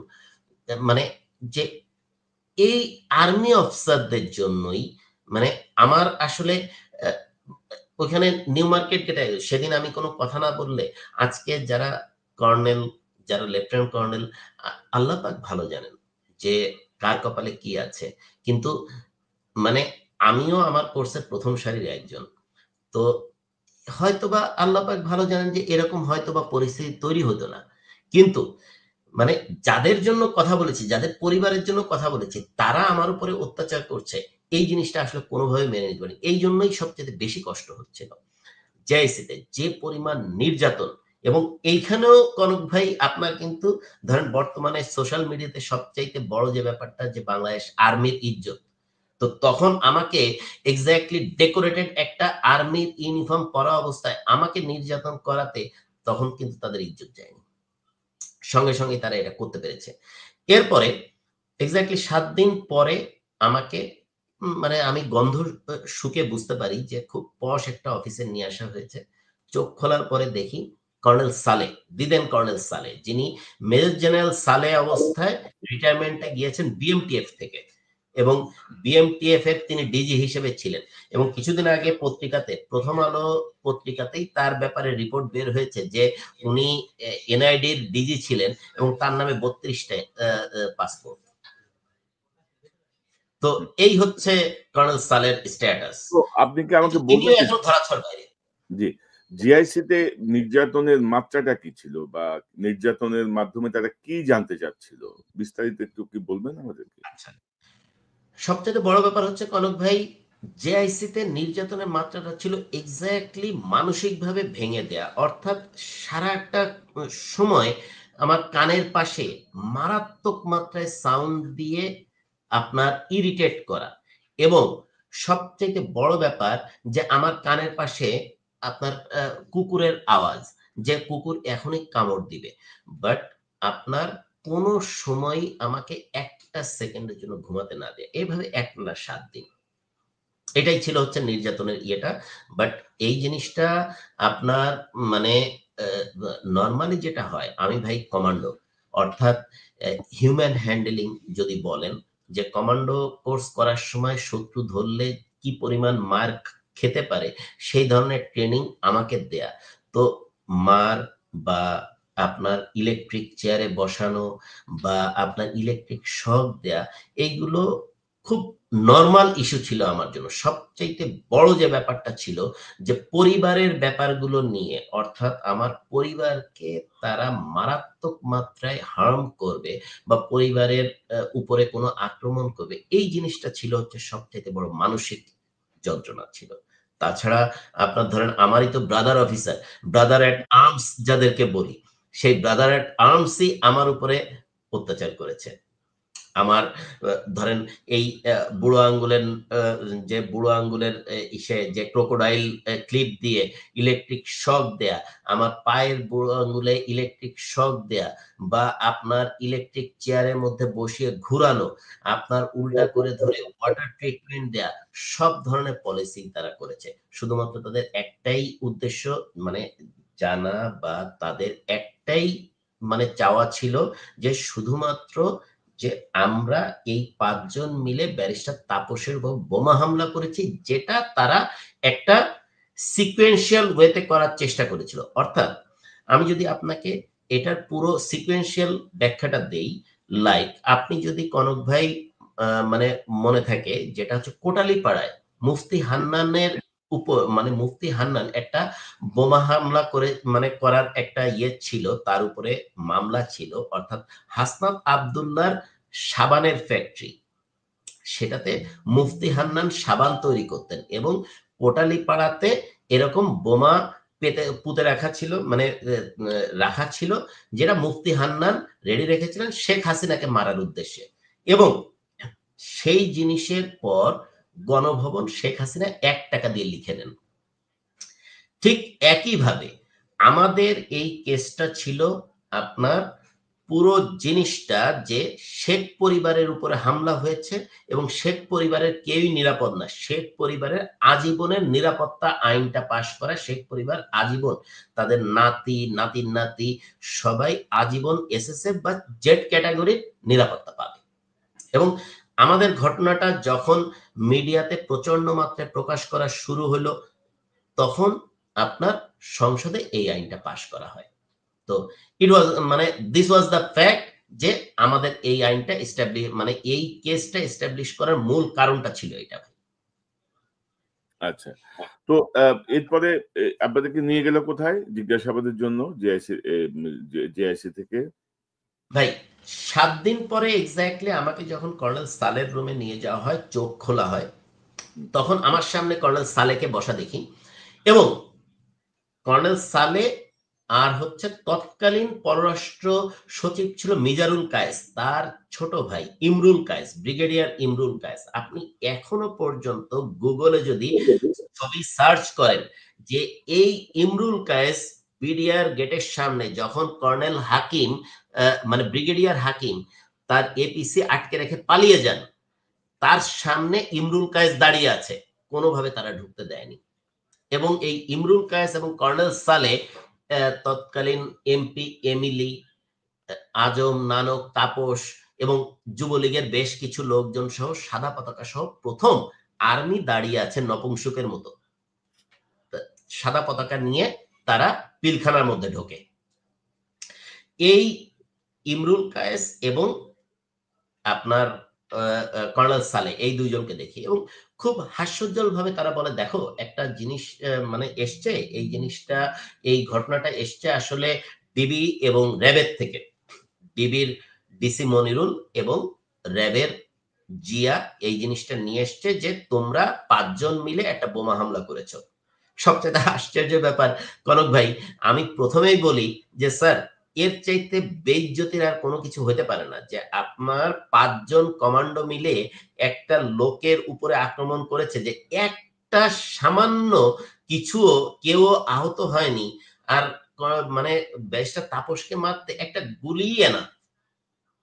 মানে যে এই আর্মি অফিসারদের জন্যই মানে আমার আসলে আ ওখানে নিউ মার্কেট গেটে সেদিন আমি কোন কথা না বললে আজকে যারা কর্নেল, যারা লেফটেন্যান্ট কর্নেল আল্লাহ পাক ভালো জানেন যে কার কপালে কি আছে। কিন্তু মানে আমিও আমার কোর্সের ১ম সারির একজন। তো হয়তোবা আল্লাহ পাক ভালো জানেন যে এরকম হয়তোবা পরিস্থিতি তৈরি হতো না। কিন্তু মানে যাদের জন্য কথা বলেছি, যাদের পরিবারের জন্য কথা বলেছি, তারা আমার উপরে অত্যাচার করছে। এই জিনিসটা আসলে কোনভাবে মেনে নিতে পারিনি। এইজন্যই সবচাইতে বেশি কষ্ট হচ্ছিল। জেআইসিতে যে পরিমাণ নির্যাতন এবং এইখানেও কনক ভাই আপনার কিন্তু ধরেন বর্তমানে সোশ্যাল মিডিয়াতে সবচাইতে বড় যে ব্যাপারটা যে বাংলাদেশ আর্মির ইজ্জত। তো তখন আমাকে এক্সাক্টলি ডেকোরেটেড একটা আর্মির ইউনিফর্ম পরা অবস্থায় আমাকে নির্যাতন করাতে তখন কিন্তু তাদের ইজ্জত যায়নি। সঙ্গে তারা এটা করতে পেরেছে। এরপরে এক্সাক্টলি ৭ দিন পরে আমাকে মানে আমি গন্ধ শুঁকে বুঝতে পারি যে খুব পশ একটা অফিসে নিয়ে আসা হয়েছে। চোখ খোলার পরে দেখি colonel Saleh, the then colonel Saleh যিনি মেজর জেনারেল সালেহ অবস্থায় রিটায়ারমেন্টে গিয়েছেন বিএমটিএফ থেকে এবং বিএমটিএফ এর তিনি ডিজি হিসেবে ছিলেন এবং কিছুদিন আগে পত্রিকাতে 'প্রথম আলো' পত্রিকাতেই তার ব্যাপারে রিপোর্ট বের হয়েছে যে উনি এনআইডির ডিজি ছিলেন এবং তার নামে ৩২ টা পাসপোর্ট। তো এই হচ্ছে কর্নেল সালের স্ট্যাটাস। তো আপনি কি কিন্তু আমাকে বলবেন তিনিও যে এখন ধরাছোঁয়ার বাইরে। জি, জিআইসি তে নির্যাতনের মাত্রাটা কি ছিল? বা নির্যাতনের মাধ্যমে তারা কি জানতে চাচ্ছিল? বিস্তারিত একটু কি বলবেন আমাদেরকে? আচ্ছা। সবচাইতে বড় ব্যাপার হচ্ছে কনক ভাই, জেআইসিতে নির্যাতনের মাত্রাটা ছিল এক্সাক্টলি মানসিকভাবে ভেঙে দেয়া। অর্থাৎ সারাটা সময় আমার কানের পাশে মারাত্মক মাত্রায় সাউন্ড দিয়ে আপনার ইরিটেট করা এবং সবচাইতে বড় ব্যাপার যে আমার কানের পাশে আপনার কুকুরের আওয়াজ। যে কুকুর এখনই কামড় দিবে। বাট আপনার কোন সময়ই আমাকে ১ টা সেকেন্ডের জন্য ঘুমাতে না দেয়া। এভাবে একটানা ৭ দিন। এটাই ছিল হচ্ছে নির্যাতনের ইয়েটা। বাট এই জিনিসটা আপনার মানে অ্যা নরমালি যেটা হয়, আমি ভাই কমান্ডো। অর্থাৎ হিউম্যান হ্যান্ডলিং যদি বলেন যে কমান্ডো কোর্স করার সময় শত্রু ধরলে কি পরিমাণ মার খেতে পারে, সেই ধরনের ট্রেনিং আমাকে দেয়া। তো মার বা আপনার ইলেকট্রিক চেয়ারে বসানো বা আপনার ইলেকট্রিক শক দেয়া, এইগুলো খুব নরমাল ইস্যু ছিল আমার জন্য। সবচাইতে বড় যে ব্যাপারটা ছিল যে পরিবারের ব্যাপারগুলো নিয়ে অর্থাৎ আমার পরিবারকে তারা মারাত্মক মাত্রায় হার্ম করবে বা পরিবারের উপরে কোনো আক্রমণ করবে। এই জিনিসটা ছিল হচ্ছে সবচাইতে বড় মানসিক যন্ত্রণা ছিল। তাছাড়া আপনার ধরেন আমারই তো ব্রাদার অফিসার, ব্রাদার এট আর্মস যাদেরকে বলি, সেই ব্রাদার এট আর্মসই আমার উপরে অত্যাচার করেছে। আমার ধরেন এই বুড়ো আঙ্গুলের বুড়ো আঙ্গুলের ইসে যে ক্রোকোডাইল ক্লিপ দিয়ে ইলেকট্রিক শক দেয়া, আমার পায়ের বুড়ো আঙ্গুলে ইলেকট্রিক শক দেয়া বা আপনার ইলেকট্রিক চেয়ারের মধ্যে বসিয়ে ঘুরানো, আপনার উল্টা করে ধরে ওয়াটার ট্রিটমেন্ট দেয়া, সব ধরনের পলিসি তারা করেছে। শুধুমাত্র তাদের একটাই উদ্দেশ্য মানে জানা বা তাদের একটাই মানে চাওয়া ছিল যে শুধুমাত্র যে আমরা এই ৫ জন মিলে ব্যারিস্টার তাপসের উপর বোমা হামলা করেছি, যেটা তারা একটা সিকোয়েন্সিয়াল ওয়েতে করার চেষ্টা করেছিল। অর্থাৎ আমি যদি আপনাকে এটার পুরো সিকোয়েন্সিয়াল ব্যাখ্যাটা দেই, লাইক আপনি যদি কনক ভাই মানে মনে থাকে যেটা হচ্ছে কোটালীপাড়ায় মুফতি হান্নানের মানে মুফতি হান্নান একটা বোমা হামলা করে মানে করার একটা ছিল, তার উপরে মামলা ছিল, অর্থাৎ হাসনাত আব্দুল্লাহর সাবানের ফ্যাক্টরি, সেটাতে মুফতি হান্নান সাবান তৈরি করতেন এবং কোটালীপাড়াতে এরকম বোমা পুঁতে রাখা ছিল, মানে রাখা ছিল, যেটা মুফতি হান্নান রেডি রেখেছিলেন শেখ হাসিনাকে মারার উদ্দেশ্যে। এবং সেই জিনিসের পর গণভবন শেখ হাসিনা 1 টাকা দিয়ে লিখে নেন। ঠিক একইভাবে আমাদের এই কেসটা ছিল আপনার পুরো জিনিসটা যে শেখ পরিবারের উপরে হামলা হয়েছে এবং শেখ পরিবারের কেউই নিরাপদ না। শেখ পরিবারের আজীবনের নিরাপত্তা আইনটা পাশ করা, শেখ পরিবার আজীবন তাদের নাতি, নাতি-নাতি সবাই আজীবন এসএসএফ বা জেড ক্যাটাগরির নিরাপত্তা পাবে। এবং আমাদের ঘটনাটা যখন মিডিয়াতে প্রচন্ড মাত্রায় প্রকাশ করা শুরু হলো, তখন আপনার সংসদে এই আইনটা পাশ করা হয়। তো ইট ওয়াজ মানে দিস ওয়াজ দ্য ফ্যাক্ট যে আমাদের এই আইনটা মানে এই কেসটা এস্টাবলিশ করার মূল কারণটা ছিল এটা। আচ্ছা, তো এরপরে আপনাদেরকে নিয়ে গেল কোথায় জিজ্ঞাসাবাদের জন্য জেআইসি থেকে? ভাই 7 দিন পরে এক্স্যাক্টলি আমাকে যখন কর্নেল সালের রুমে নিয়ে যাওয়া হয়, চোখ খোলা হয়, তখন আমার সামনে কর্নেল সালেকে বসা দেখি এবং কর্নেল সালে আর হচ্ছে তৎকালীন পররাষ্ট্র সচিব ছিল মিজারুল কায়েস, তার ছোট ভাই ইমরুল কায়েস, ব্রিগেডিয়ার ইমরুল কায়েস। আপনি এখনো পর্যন্ত গুগলে যদি ছবি সার্চ করেন যে এই ইমরুল কায়েস বিডিআর গেটের সামনে যখন কর্নেল হাকিম মানে ব্রিগেডিয়ার হাকিম তার এপিসি আটকে রেখে পালিয়ে যান, তার সামনে ইমরুল কায়েস দাঁড়িয়ে আছে, কোনোভাবে তারা ঢুকতে দেয়নি। এবং এই ইমরুল কায়েস এবং কর্নেল সালে তৎকালীন এমপি এমিলি, আজম, নানক, তাপস এবং যুবলীগের বেশ কিছু লোকজন সহ সাদা পতাকা সহ প্রথম আর্মি দাঁড়িয়ে আছে নপুংসকের মতো, সাদা পতাকা নিয়ে তারা পিলখানার মধ্যে ঢোকে। এই ইমরুল কায়েস এবং আপনার কর্নেল সালে এই দুইজনকে দেখি এবং খুব হাস্যোজ্জ্বল ভাবে তারা বলে, দেখো একটা জিনিস মানে এসছে, এই জিনিসটা, এই ঘটনাটা এসছে আসলে ডিবি এবং র্যাবের থেকে। ডিবির ডিসি মনিরুল এবং র্যাবের জিয়া এই জিনিসটা নিয়ে এসছে যে তোমরা 5 জন মিলে একটা বোমা হামলা করেছো। সবচেয়ে আশ্চর্য ব্যাপার কনক ভাই, আমি প্রথমেই বলি যে স্যার এর চাইতে বেইজ্জতির আর কোনো কিছু হতে পারে না যে আপনার 5 জন কমান্ডো মিলে একটা লোকের উপরে আক্রমণ করেছে, যে একটা সামান্য কিছুও কেউ আহত হয়নি। আর মানে ব্যারিস্টার তাপসকে মারতে একটা গুলিই এনা,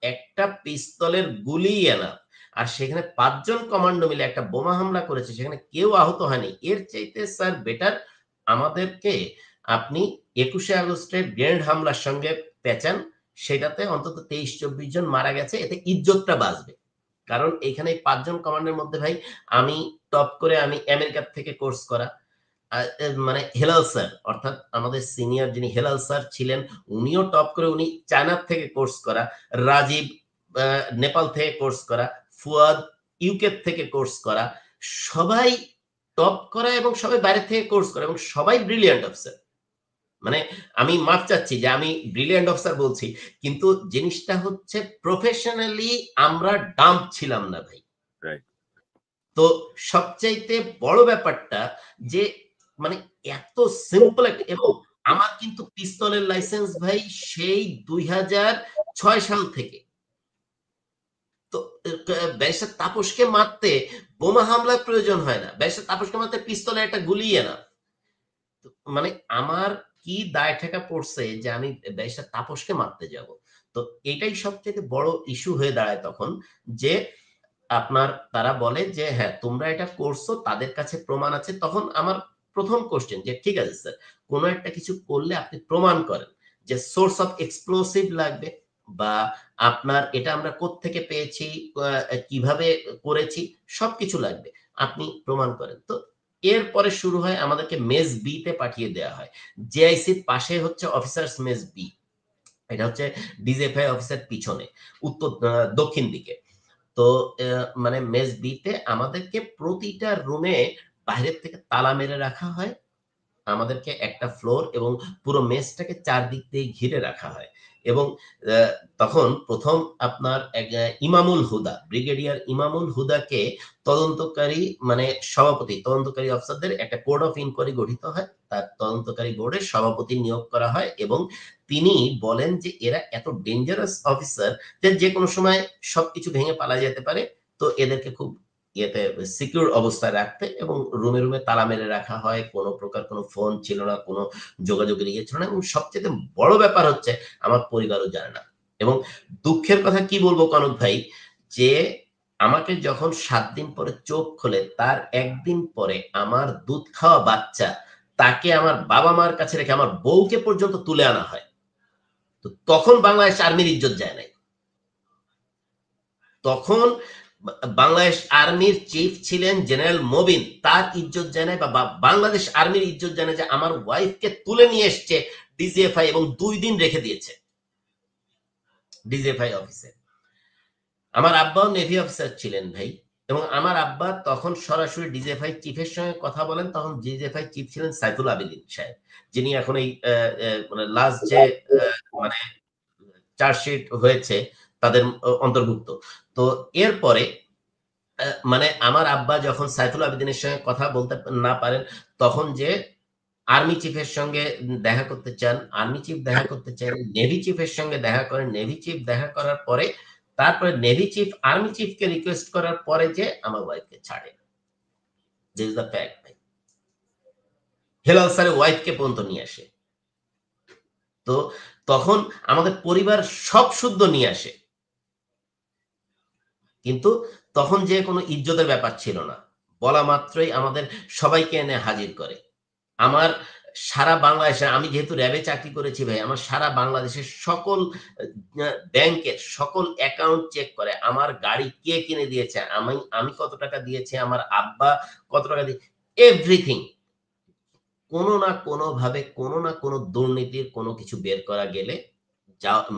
একটা পিস্তলের গুলিই এনা। আর সেখানে 5 জন কমান্ডো মিলে একটা বোমা হামলা করেছে, সেখানে কেউ আহত হয়নি। এর চাইতে স্যার বেটার আমাদেরকে আপনি 21শে আগস্টের গ্রেনেড হামলার সঙ্গে পেঁচান, সেটাতে অন্তত 23-24 জন মারা গেছে, এতে ইজ্জতটা বাঁচবে। কারণ এখানে 5 জন কমান্ডের মধ্যে ভাই আমি টপ করে আমি আমেরিকার থেকে কোর্স করা মানে হেলাল স্যার, অর্থাৎ আমাদের সিনিয়র যিনি হেলাল স্যার ছিলেন, উনিও টপ করে, উনি চায়নার থেকে কোর্স করা, রাজীব নেপাল থেকে কোর্স করা, ফুয়াদ ইউকে থেকে কোর্স করা, সবাই টপ করা এবং সবাই বাইরে থেকে কোর্স করা এবং সবাই ব্রিলিয়ান্ট অফিসার। মানে আমি মাফ চাচ্ছি যে আমি ব্রিলিয়ান্ট অফিসার বলছি, কিন্তু জিনিসটা হচ্ছে প্রফেশনালি আমরা ডাম্প ছিলাম না ভাই। তো সবচাইতে বড় ব্যাপারটা যে মানে এত সিম্পল একটা, এবং আমার কিন্তু পিস্তলের লাইসেন্স ভাই সেই 2006 সাল থেকে। তো ব্যারিস্টার তাপসকে মারতে বোমা হামলার প্রয়োজন হয় না, ব্যারিস্টার তাপসকে মারতে পিস্তলে একটা গুলিয়ে না। মানে আমার কি দায় ঠেকা পড়ছে যে আমি ব্যারিস্টার তাপসকে মারতে যাব? তো এটাই সবচেয়ে বড় ইস্যু হয়ে দাঁড়ায় তখন, যে আপনার তারা বলে যে হ্যাঁ তোমরা এটা করছো, তাদের কাছে প্রমাণ আছে। তখন আমার প্রথম কোশ্চেন যে ঠিক আছে স্যার, কোন একটা কিছু করলে আপনি প্রমাণ করেন যে সোর্স অফ এক্সপ্লোসিভ লাগবে, বা আপনার এটা আমরা কোত্থেকে পেয়েছি, কিভাবে করেছি, সবকিছু লাগবে, আপনি প্রমাণ করেন। তো এরপরে শুরু হয় আমাদেরকে মেস বি তে পাঠিয়ে দেওয়া হয়। জেআইসির পাশে হচ্ছে অফিসার্স মেস বি। এটা হচ্ছে ডিজিএফআই অফিসের পিছনে দক্ষিণ দিকে। তো মানে মেস বি তে আমাদেরকে প্রতিটা রুমে বাইরের থেকে তালা মেরে রাখা হয়। আমাদেরকে একটা ফ্লোর এবং পুরো মেসটাকে চারদিক দিয়ে ঘিরে রাখা হয় এবং আ তখন ১ম আপনার ইমামুল হুদা, ব্রিগেডিয়ার ইমামুল হুদাকে তদন্তকারী মানে সভাপতি, তদন্তকারী অফিসারদের একটা কোড অফ ইনকোয়ারি গঠিত হয়। তার তদন্তকারী বোর্ডের সভাপতি নিয়োগ করা হয় এবং তিনি বলেন যে এরা এত ডেঞ্জারাস অফিসার যে যেকোনো সময় সবকিছু ভেঙে পালা যেতে পারে। তো এদেরকে খুব ইয়েতে সিকিউর অবস্থায় রাখতে এবং রুমে, রুমে তালা মেরে রাখা হয়। কোন প্রকার কোন ফোন ছিল না, কোন যোগাযোগের ইয়ে ছিল না এবং সবচাইতে বড় ব্যাপার হচ্ছে আমার পরিবারও জানে না। এবং দুঃখের কথা কি বলবো কনক ভাই, যে আমাকে যখন ৭ দিন পরে চোখ খোলে তার ১ দিন পরে আমার দুধ খাওয়া বাচ্চা, তাকে আমার বাবা-মার কাছে রেখে আমার বউকে পর্যন্ত তুলে আনা হয়। তো তখন বাংলাদেশ আর্মির ইজ্জত যায় নাই। তখন বাংলাদেশ আর্মির চিফ ছিলেন জেনারেল মবিন। তার ইজ্জত জানায় বা বাংলাদেশ আর্মির ইজ্জত জানায় যে আমার ওয়াইফকে তুলে নিয়ে এসছে ডিজিএফআই এবং ২ দিন রেখে দিয়েছে ডিজিএফআই অফিসে। আমার আব্বাও নেভি অফিসার ছিলেন ভাই এবং আমার আব্বা তখন সরাসরি ডিজিএফআই চিফের সঙ্গে কথা বলেন। তখন ডিজিএফআই চিফ ছিলেন সাইফুল আবেদিন সাহেব, যিনি এখন এই মানে লাস্ট যে মানে চার্জশিট হয়েছে তাদের অন্তর্ভুক্ত। তো এরপরে মানে আমার আব্বা যখন সাইফুল আবেদিনের সঙ্গে কথা বলতে না পারেন, তখন যে আর্মি চিফের সঙ্গে দেখা করতে চান, আর্মি চিফ দেখা করতে চান, নেভি চিফের সঙ্গে দেখা করেন, নেভি চিফ দেখা করার পরে তারপরে নেভি চিফ আর্মি চিফকে রিকোয়েস্ট করার পরে যে আমার ওয়াইফকে ছাড়ে। দিস ইজ দ্য ফ্যাক্ট ভাই। হেলাল স্যারের ওয়াইফকে পর্যন্ত নিয়ে আসে। তো তখন আমাদের পরিবার সব শুদ্ধ নিয়ে আসে। কিন্তু তখন যে কোনো ইজ্জতের ব্যাপার ছিল না। বলা মাত্রই আমাদের সবাইকে এনে হাজির করে। আমার সারা বাংলাদেশে আমি যেহেতু র‍্যাবে চাকরি করেছি ভাই, আমার সারা বাংলাদেশের সকল ব্যাংকের সকল অ্যাকাউন্ট চেক করে। আমার গাড়ি কে কিনে দিয়েছে, আমি কত টাকা দিয়েছি, আমার আব্বা কত টাকা এভরিথিং। কোনো না কোনোভাবে কোনো না কোনো দুর্নীতির কোনো কিছু বের করা গেলে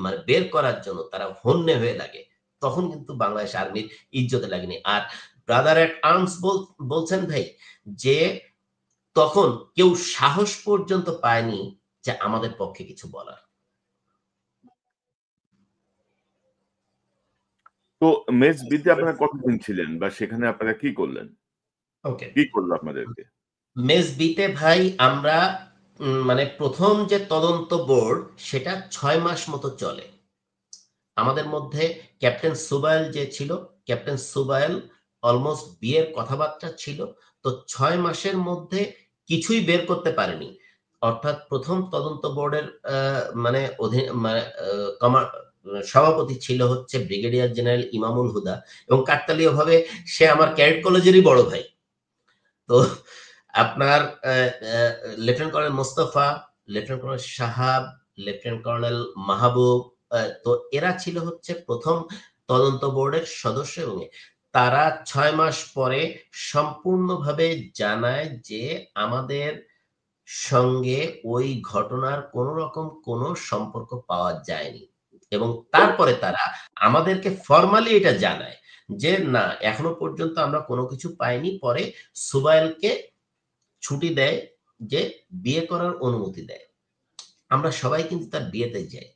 মানে বের করার জন্য তারা হন্যে হয়ে লাগে। তখন কিন্তু বাংলাদেশ আর্মির ইজ্জতে লাগেনি। আর ব্রাদার এট আর্মস বলছেন ভাই যে তখন কেউ সাহস পর্যন্ত পায়নি যে আমাদের পক্ষে কিছু বলার। তো মেস বিতে আপনারা কতদিন ছিলেন বা সেখানে আপনারা কি করলেন? ওকে। কি করলো আপনাদেরকে? মেস বিতে ভাই আমরা মানে ১ম যে তদন্ত বোর্ড সেটা ৬ মাস মতো চলে। আমাদের মধ্যে ক্যাপ্টেন সুবাইল যে ছিল, ক্যাপ্টেন সুবাইল অলমোস্ট বিয়ের কথাবার্তা ছিল। তো ৬ মাসের মধ্যে কিছুই বের করতে পারেনি। অর্থাৎ ১ম তদন্ত বোর্ডের মানে মানে সভাপতি ছিল হচ্ছে ব্রিগেডিয়ার জেনারেল ইমামুল হুদা এবং কাকতালীয়ভাবে সে আমার ক্যাডেট কলেজেরই বড় ভাই। তো আপনার আ আ lieutenant colonel Mostafa, lieutenant colonel সাহাব, লেফটেন্যান্ট কর্নেল মাহবুব তো এরা ছিল হচ্ছে ১ম তদন্ত বোর্ডের সদস্য এবং তারা ৬ মাস পরে সম্পূর্ণভাবে জানায় যে আমাদের সঙ্গে ওই ঘটনার কোন রকম কোন সম্পর্ক পাওয়া যায়নি। এবং তারপরে তারা আমাদেরকে ফরমালি এটা জানায় যে, "না, এখনো পর্যন্ত আমরা কোন কিছু পাইনি।" পরে সুবাইলকে ছুটি দেয় যে বিয়ে করার অনুমতি দেয়। আমরা সবাই কিন্তু তার বিয়েতে যাই।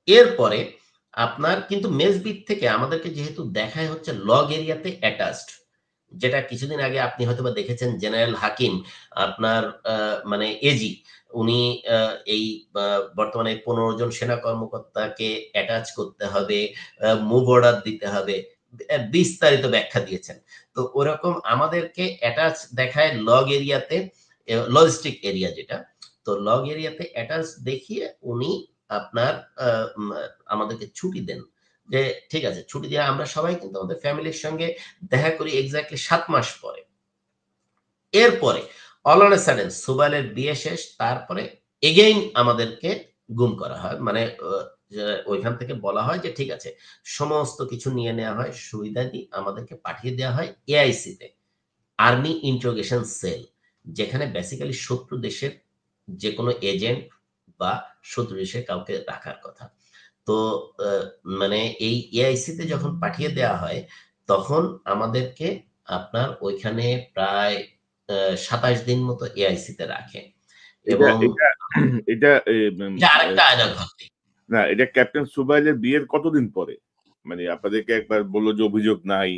এরপরে আপনার কিন্তু মেসবিট থেকে আমাদেরকে যেহেতু দেখায় হচ্ছে লগ এরিয়াতে অ্যাটাচড। যেটা কিছুদিন আগে আপনি হয়তোবা দেখেছেন জেনারেল হাকিম আপনার আ মানে এজি উনি আ এই আ বর্তমানে ১৫ জন সেনা কর্মকর্তাকে অ্যাটাচ করতে হবে, মুভ অর্ডার দিতে হবে। বিস্তারিত ব্যাখ্যা দিয়েছেন। তো ওরকম আমাদেরকে অ্যাটাচ দেখায় লগ এরিয়াতে, লজিস্টিক এরিয়া যেটা। তো লগ এরিয়াতে অ্যাটাচ দেখিয়ে উনি আপনার আ মা আমাদেরকে ছুটি দেন। যে ঠিক আছে ছুটি দিয়ে আমরা সবাই কিন্তু আমাদের ফ্যামিলির সঙ্গে দেখা করি এক্সাক্টলি ৭ মাস পরে। এরপরে অল অন এ সাডেন সুবাইলের বিয়ে শেষ। তারপরে এগেইন আমাদেরকে গুম করা হয়। মানে যে ওইখান থেকে বলা হয় যে ঠিক আছে সমস্ত কিছু নিয়ে নেয়া হয়। সুবিধা আমাদেরকে পাঠিয়ে দেয়া হয় এআইসি তে। আর্মি ইন্টারোগেশন সেল, যেখানে বেসিক্যালি শত্রু দেশের যে কোনো এজেন্ট বা শত্রু দেশের কাউকে রাখার কথা। তো মানে এই এআইসিতে যখন পাঠিয়ে দেওয়া হয়, তখন আমাদেরকে আপনার ওইখানে প্রায় ২৭ দিন মতো এআইসিতে রাখে। এটা এবং এটা এটা এটা আরেকটা আয়না ঘটে। না, এটা ক্যাপ্টেন সুবাইলের বিয়ের কতদিন পরে? মানে আপনাদেরকে একবার বলল যে অভিযোগ নাই,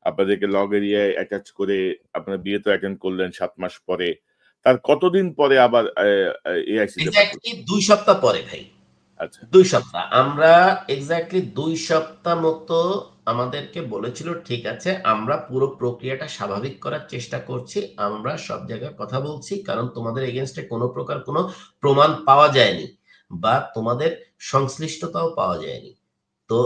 আপনাদেরকে লগ এরিয়ায় অ্যাটাচ করে আপনার বিয়ে তো অ্যাটেন্ড করলেন ৭ মাস পরে। তার কতদিন পরে আবার এআইসিতে পাঠিয়েছে? এক্সাক্টলি ২ সপ্তাহ পরে ভাই। আচ্ছা। ২ সপ্তাহ। আমরা এক্সাক্টলি ২ সপ্তাহ মতো আমাদেরকে বলেছিল, ঠিক আছে, আমরা পুরো প্রক্রিয়াটা স্বাভাবিক করার চেষ্টা করছি। আমরা সব জায়গায় কথা বলছি। কারণ তোমাদের এগেইনস্ট এ কোন প্রকার কোন প্রমাণ পাওয়া যায়নি বা তোমাদের সংশ্লিষ্টতাও পাওয়া যায়নি। তো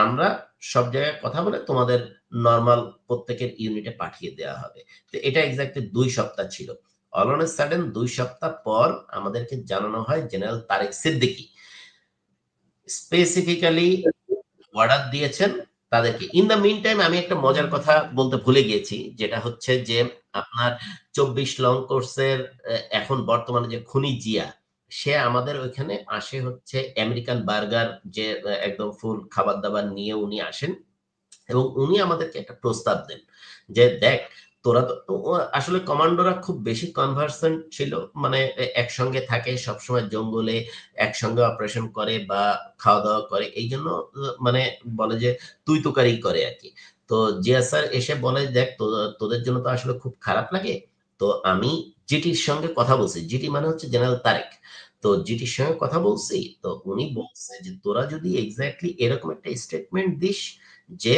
আমরা সব জায়গায় কথা বলে তোমাদের নরমাল প্রত্যেকের ইউনিটে পাঠিয়ে দেওয়া হবে। তো এটা এক্সাক্টলি ২ সপ্তাহ ছিল। অল অন এ সাডেন ২ সপ্তাহ পর আমাদেরকে জানানো হয় general Tareq Siddiqui specifically order দিয়েছেন তাদেরকে। ইন দ্য মিন টাইম আমি একটা মজার কথা বলতে ভুলে গিয়েছি, যেটা হচ্ছে যে আপনার ২৪ লং কোর্সের এখন বর্তমানে যে খুনি জিয়া, সে আমাদের ওইখানে আসে হচ্ছে আমেরিকান বার্গার, যে একদম ফুল খাবার-দাবার নিয়ে উনি আসেন এবং উনি আমাদেরকে একটা প্রস্তাব দেন যে, "দেখ, তোরা তো" আসলে কমান্ডোরা খুব বেশি কনভার্সেন্ট ছিল। মানে একসঙ্গে থাকে সবসময় জঙ্গলে, একসঙ্গে অপারেশন করে বা খাওয়া-দাওয়া করে। এইজন্য মানে বলে যে তুই তোকারি করে আরকি। তো জিয়া স্যার এসে বলে, "দেখ, তোদের জন্য তো আসলে খুব খারাপ লাগে। তো আমি জিটির সঙ্গে কথা বলছি।" জিটি মানে হচ্ছে জেনারেল তারেক। তো জিটির সঙ্গে কথা বলছি। তো উনি বলছে যে, "তোরা যদি এক্সাক্টলি এরকম একটা স্টেটমেন্ট দিস যে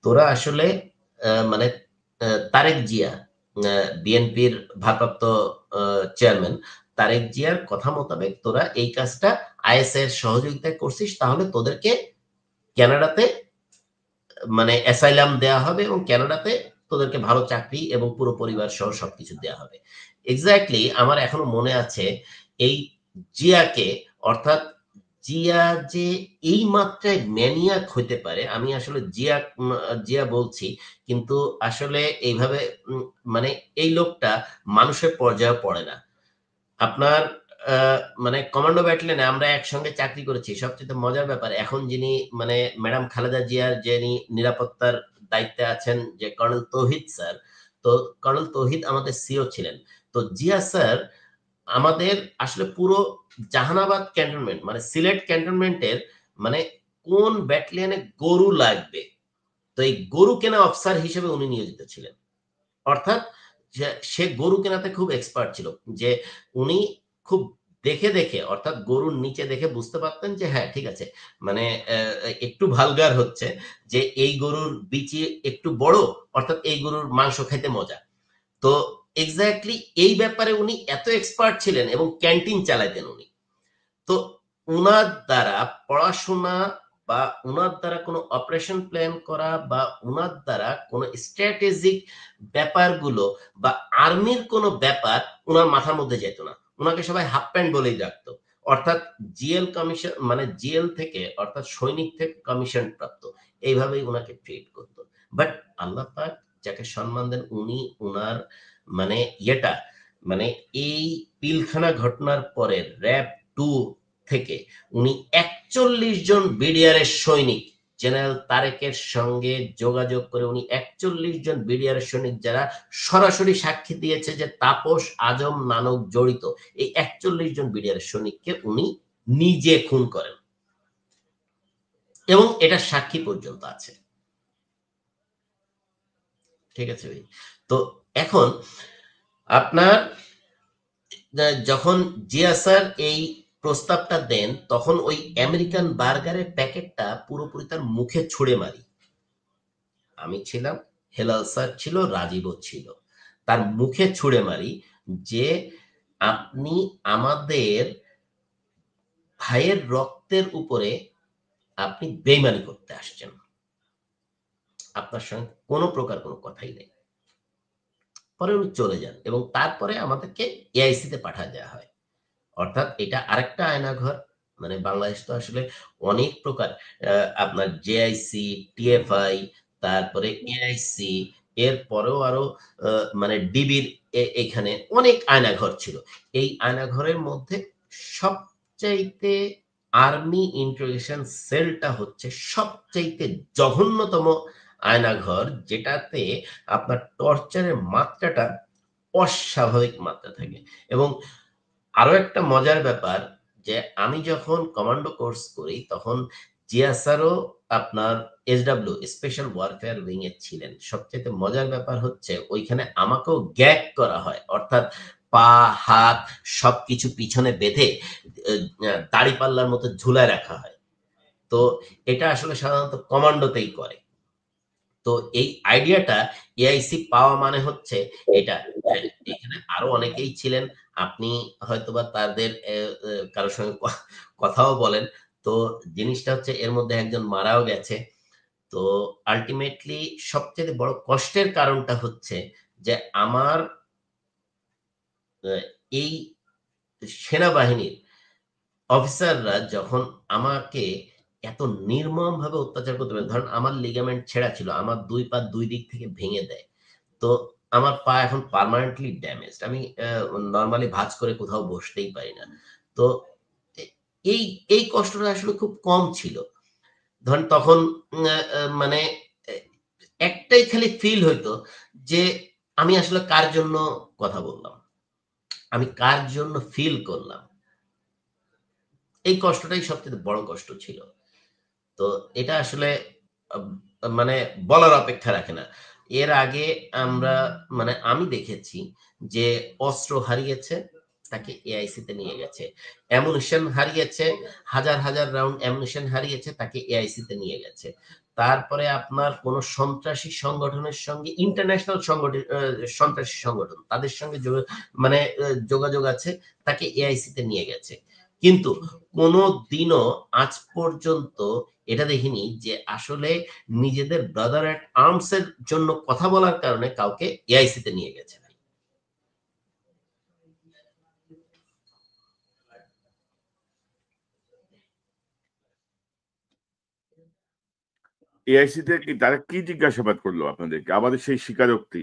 তোরা আসলে মানে তারেক জিয়া, আ বিএনপির ভারপ্রাপ্ত আ চেয়ারম্যান তারেক জিয়ার কথা মোতাবেক তোরা এই কাজটা আইএসআই এর সহযোগিতায় করছিস, তাহলে তোদেরকে কানাডাতে মানে অ্যাসাইলাম দেয়া হবে এবং কানাডাতে তোদেরকে ভালো চাকরি এবং পুরো পরিবার সহ সবকিছু দেয়া হবে।" এক্সাক্টলি আমার এখনো মনে আছে এই জিয়াকে, অর্থাৎ জিয়া যে এই মাত্রায় ম্যানিয়াক হইতে পারে, আমি আসলে জিয়া বলছি, কিন্তু আসলে এইভাবে মানে এই লোকটা মানুষের পর্যায়ে পড়ে না। আপনার আ মানে কমান্ডো ব্যাটালিয়নে আমরা একসঙ্গে চাকরি করেছি। সবচাইতে মজার ব্যাপার, এখন যিনি মানে ম্যাডাম খালেদা জিয়ার যিনি নিরাপত্তার দায়িত্বে আছেন, যে কর্নেল তৌহিদ স্যার। তো কর্নেল তৌহিদ আমাদের সিও ছিলেন। তো জিয়া স্যার আমাদের আসলে পুরো জাহানাবাদ ক্যান্টনমেন্ট মানে সিলেট ক্যান্টনমেন্টের মানে কোন ব্যাটালিয়নে গরু লাগবে, তো এই গরু কেনা অফিসার হিসেবে উনি নিয়োজিত ছিলেন। অর্থাৎ যে সে গরু কেনাতে খুব এক্সপার্ট ছিল। যে উনি খুব দেখে অর্থাৎ গরুর নিচে দেখে বুঝতে পারতেন যে হ্যাঁ, ঠিক আছে। মানে একটু ভালগার হচ্ছে যে এই গরুর বিচি একটু বড়, অর্থাৎ এই গরুর মাংস খাইতে মজা। তো এক্সাক্টলি এই ব্যাপারে উনি এত এক্সপার্ট ছিলেন এবং ক্যান্টিন চালাইতেন উনি। তো উনার দ্বারা পড়াশোনা বা উনার দ্বারা কোনো অপারেশন প্ল্যান করা বা উনার দ্বারা কোনো স্ট্র্যাটেজিক ব্যাপারগুলো বা আর্মির কোনো ব্যাপার উনার মাথার মধ্যে যেত না। উনাকে সবাই হাফ প্যান্ট বলেই ডাকতো। অর্থাৎ জিএল কমিশন মানে জিএল থেকে, অর্থাৎ সৈনিক থেকে কমিশন প্রাপ্ত। এইভাবেই উনাকে ট্রিট করত। বাট আল্লাহ পাক যাকে সম্মান দেন, উনি উনার মানে ইয়েটা মানে এই পিলখানা ঘটনার পরে র‍্যাব 2 থেকে উনি ৪১ জন বিডিআর এর সৈনিক জেনারেল তারেকের সঙ্গে যোগাযোগ করে উনি ৪১ জন বিডিআর এর সৈনিক যারা সরাসরি সাক্ষী দিয়েছে যে তাপস আজম নানক জড়িত, এই ৪১ জন বিডিআর এর সৈনিককে উনি নিজে খুন করেন এবং এটা সাক্ষী পর্যন্ত আছে। ঠিক আছে ভাই? তো এখন আপনার যখন জিয়া স্যার এই প্রস্তাবটা দেন, তখন ওই আমেরিকান বার্গারের প্যাকেটটা পুরোপুরি তার মুখে ছুঁড়ে মারি। আমি ছিলাম, হেলাল স্যার ছিল, রাজীবও ছিল। তার মুখে ছুঁড়ে মারি যে, "আপনি আমাদের ভাইয়ের রক্তের উপরে আপনি বেইমানি করতে আসছেন। আপনার সঙ্গে কোন প্রকার কোন কথাই নেই।" পরে উনি চলে যান এবং তারপরে আমাদেরকে এআইসি তে পাঠায় দেয়া হয়। অর্থাৎ এটা আরেকটা আয়নাঘর। মানে বাংলাদেশ তো আসলে অনেক প্রকার আপনার জেআইসি, টিএফআই, তারপরে এআইসি, এরপরেও আরো মানে ডিবির এখানে অনেক আয়নাঘর ছিল। এই আয়নাঘরের মধ্যে সবচাইতে আর্মি ইন্টারোগেশন সেলটা হচ্ছে সবচাইতে জঘন্যতম আয়নাঘর, যেটাতে আপনার টর্চারের মাত্রাটা অস্বাভাবিক মাত্রা থাকে। এবং আরো একটা মজার ব্যাপার যে আমি যখন কমান্ডো কোর্স করি তখন জিয়া স্যারও আপনার এসডব্লিউ স্পেশাল ওয়ারফেয়ার উইং এ ছিলেন। সবচেয়ে মজার ব্যাপার হচ্ছে ওইখানে আমাকেও গ্যাগ করা হয়, অর্থাৎ পা হাত সবকিছু পিছনে বেঁধে দাড়িপাল্লার মতো ঝুলায় রাখা হয়। তো এটা আসলে সাধারণত কমান্ডোতেই করে। তো এই আইডিয়াটা এআইসি পাওয়া মানে হচ্ছে এটা। হ্যাঁ, এখানে আরো অনেকেই ছিলেন। আপনি হয়তোবা তাদের কারো সঙ্গে কথাও বলেন। তো জিনিসটা হচ্ছে এর মধ্যে একজন মারাও গেছে। তো আল্টিমেটলি সবচেয়ে বড় কষ্টের কারণটা হচ্ছে যে আমার আ এই সেনাবাহিনীর অফিসাররা যখন আমাকে এত নির্মমভাবে অত্যাচার করতে পারে, ধরেন আমার লিগামেন্ট ছেঁড়া ছিল। আমার ২ পা ২ দিক থেকে ভেঙে দেয়। তো আমার পা এখন পার্মানেন্টলি ড্যামেজড। আমি নরমালি ভাঁজ করে কোথাও বসতেই পারি না। তো এ এই এই কষ্টটা আসলে খুব কম ছিল। ধরেন তখন আ আ মানে এ একটাই খালি ফিল হইতো যে আমি আসলে কার জন্য কথা বললাম? আমি কার জন্য ফিল করলাম? এই কষ্টটাই সবচেয়ে বড় কষ্ট ছিল। তো এটা আসলে আব মানে বলার অপেক্ষা রাখে না। এর আগে আমরা মানে আমি দেখেছি যে অস্ত্র হারিয়েছে, তাকে এআইসি তে নিয়ে গেছে। অ্যামুনিশন হারিয়েছে, হাজার রাউন্ড অ্যামুনিশন হারিয়েছে, তাকে এআইসি তে নিয়ে গেছে। তারপরে আপনার কোন সন্ত্রাসী সংগঠনের সঙ্গে ইন্টারন্যাশনাল সন্ত্রাসী সংগঠন তাদের সঙ্গে মানে যোগাযোগ আছে, তাকে এআইসি তে নিয়ে গেছে। কিন্তু কোনদিনও আজ পর্যন্ত এটা দেখিনি যে আসলে নিজেদের ব্রাদার এট আর্মস এর জন্য কথা বলার কারণে কাউকে এআইসি তে নিয়ে গেছে ভাই। এআইসি তে কি তারা কি জিজ্ঞাসাবাদ করলো আপনাদেরকে? আবারও সেই স্বীকারোক্তি?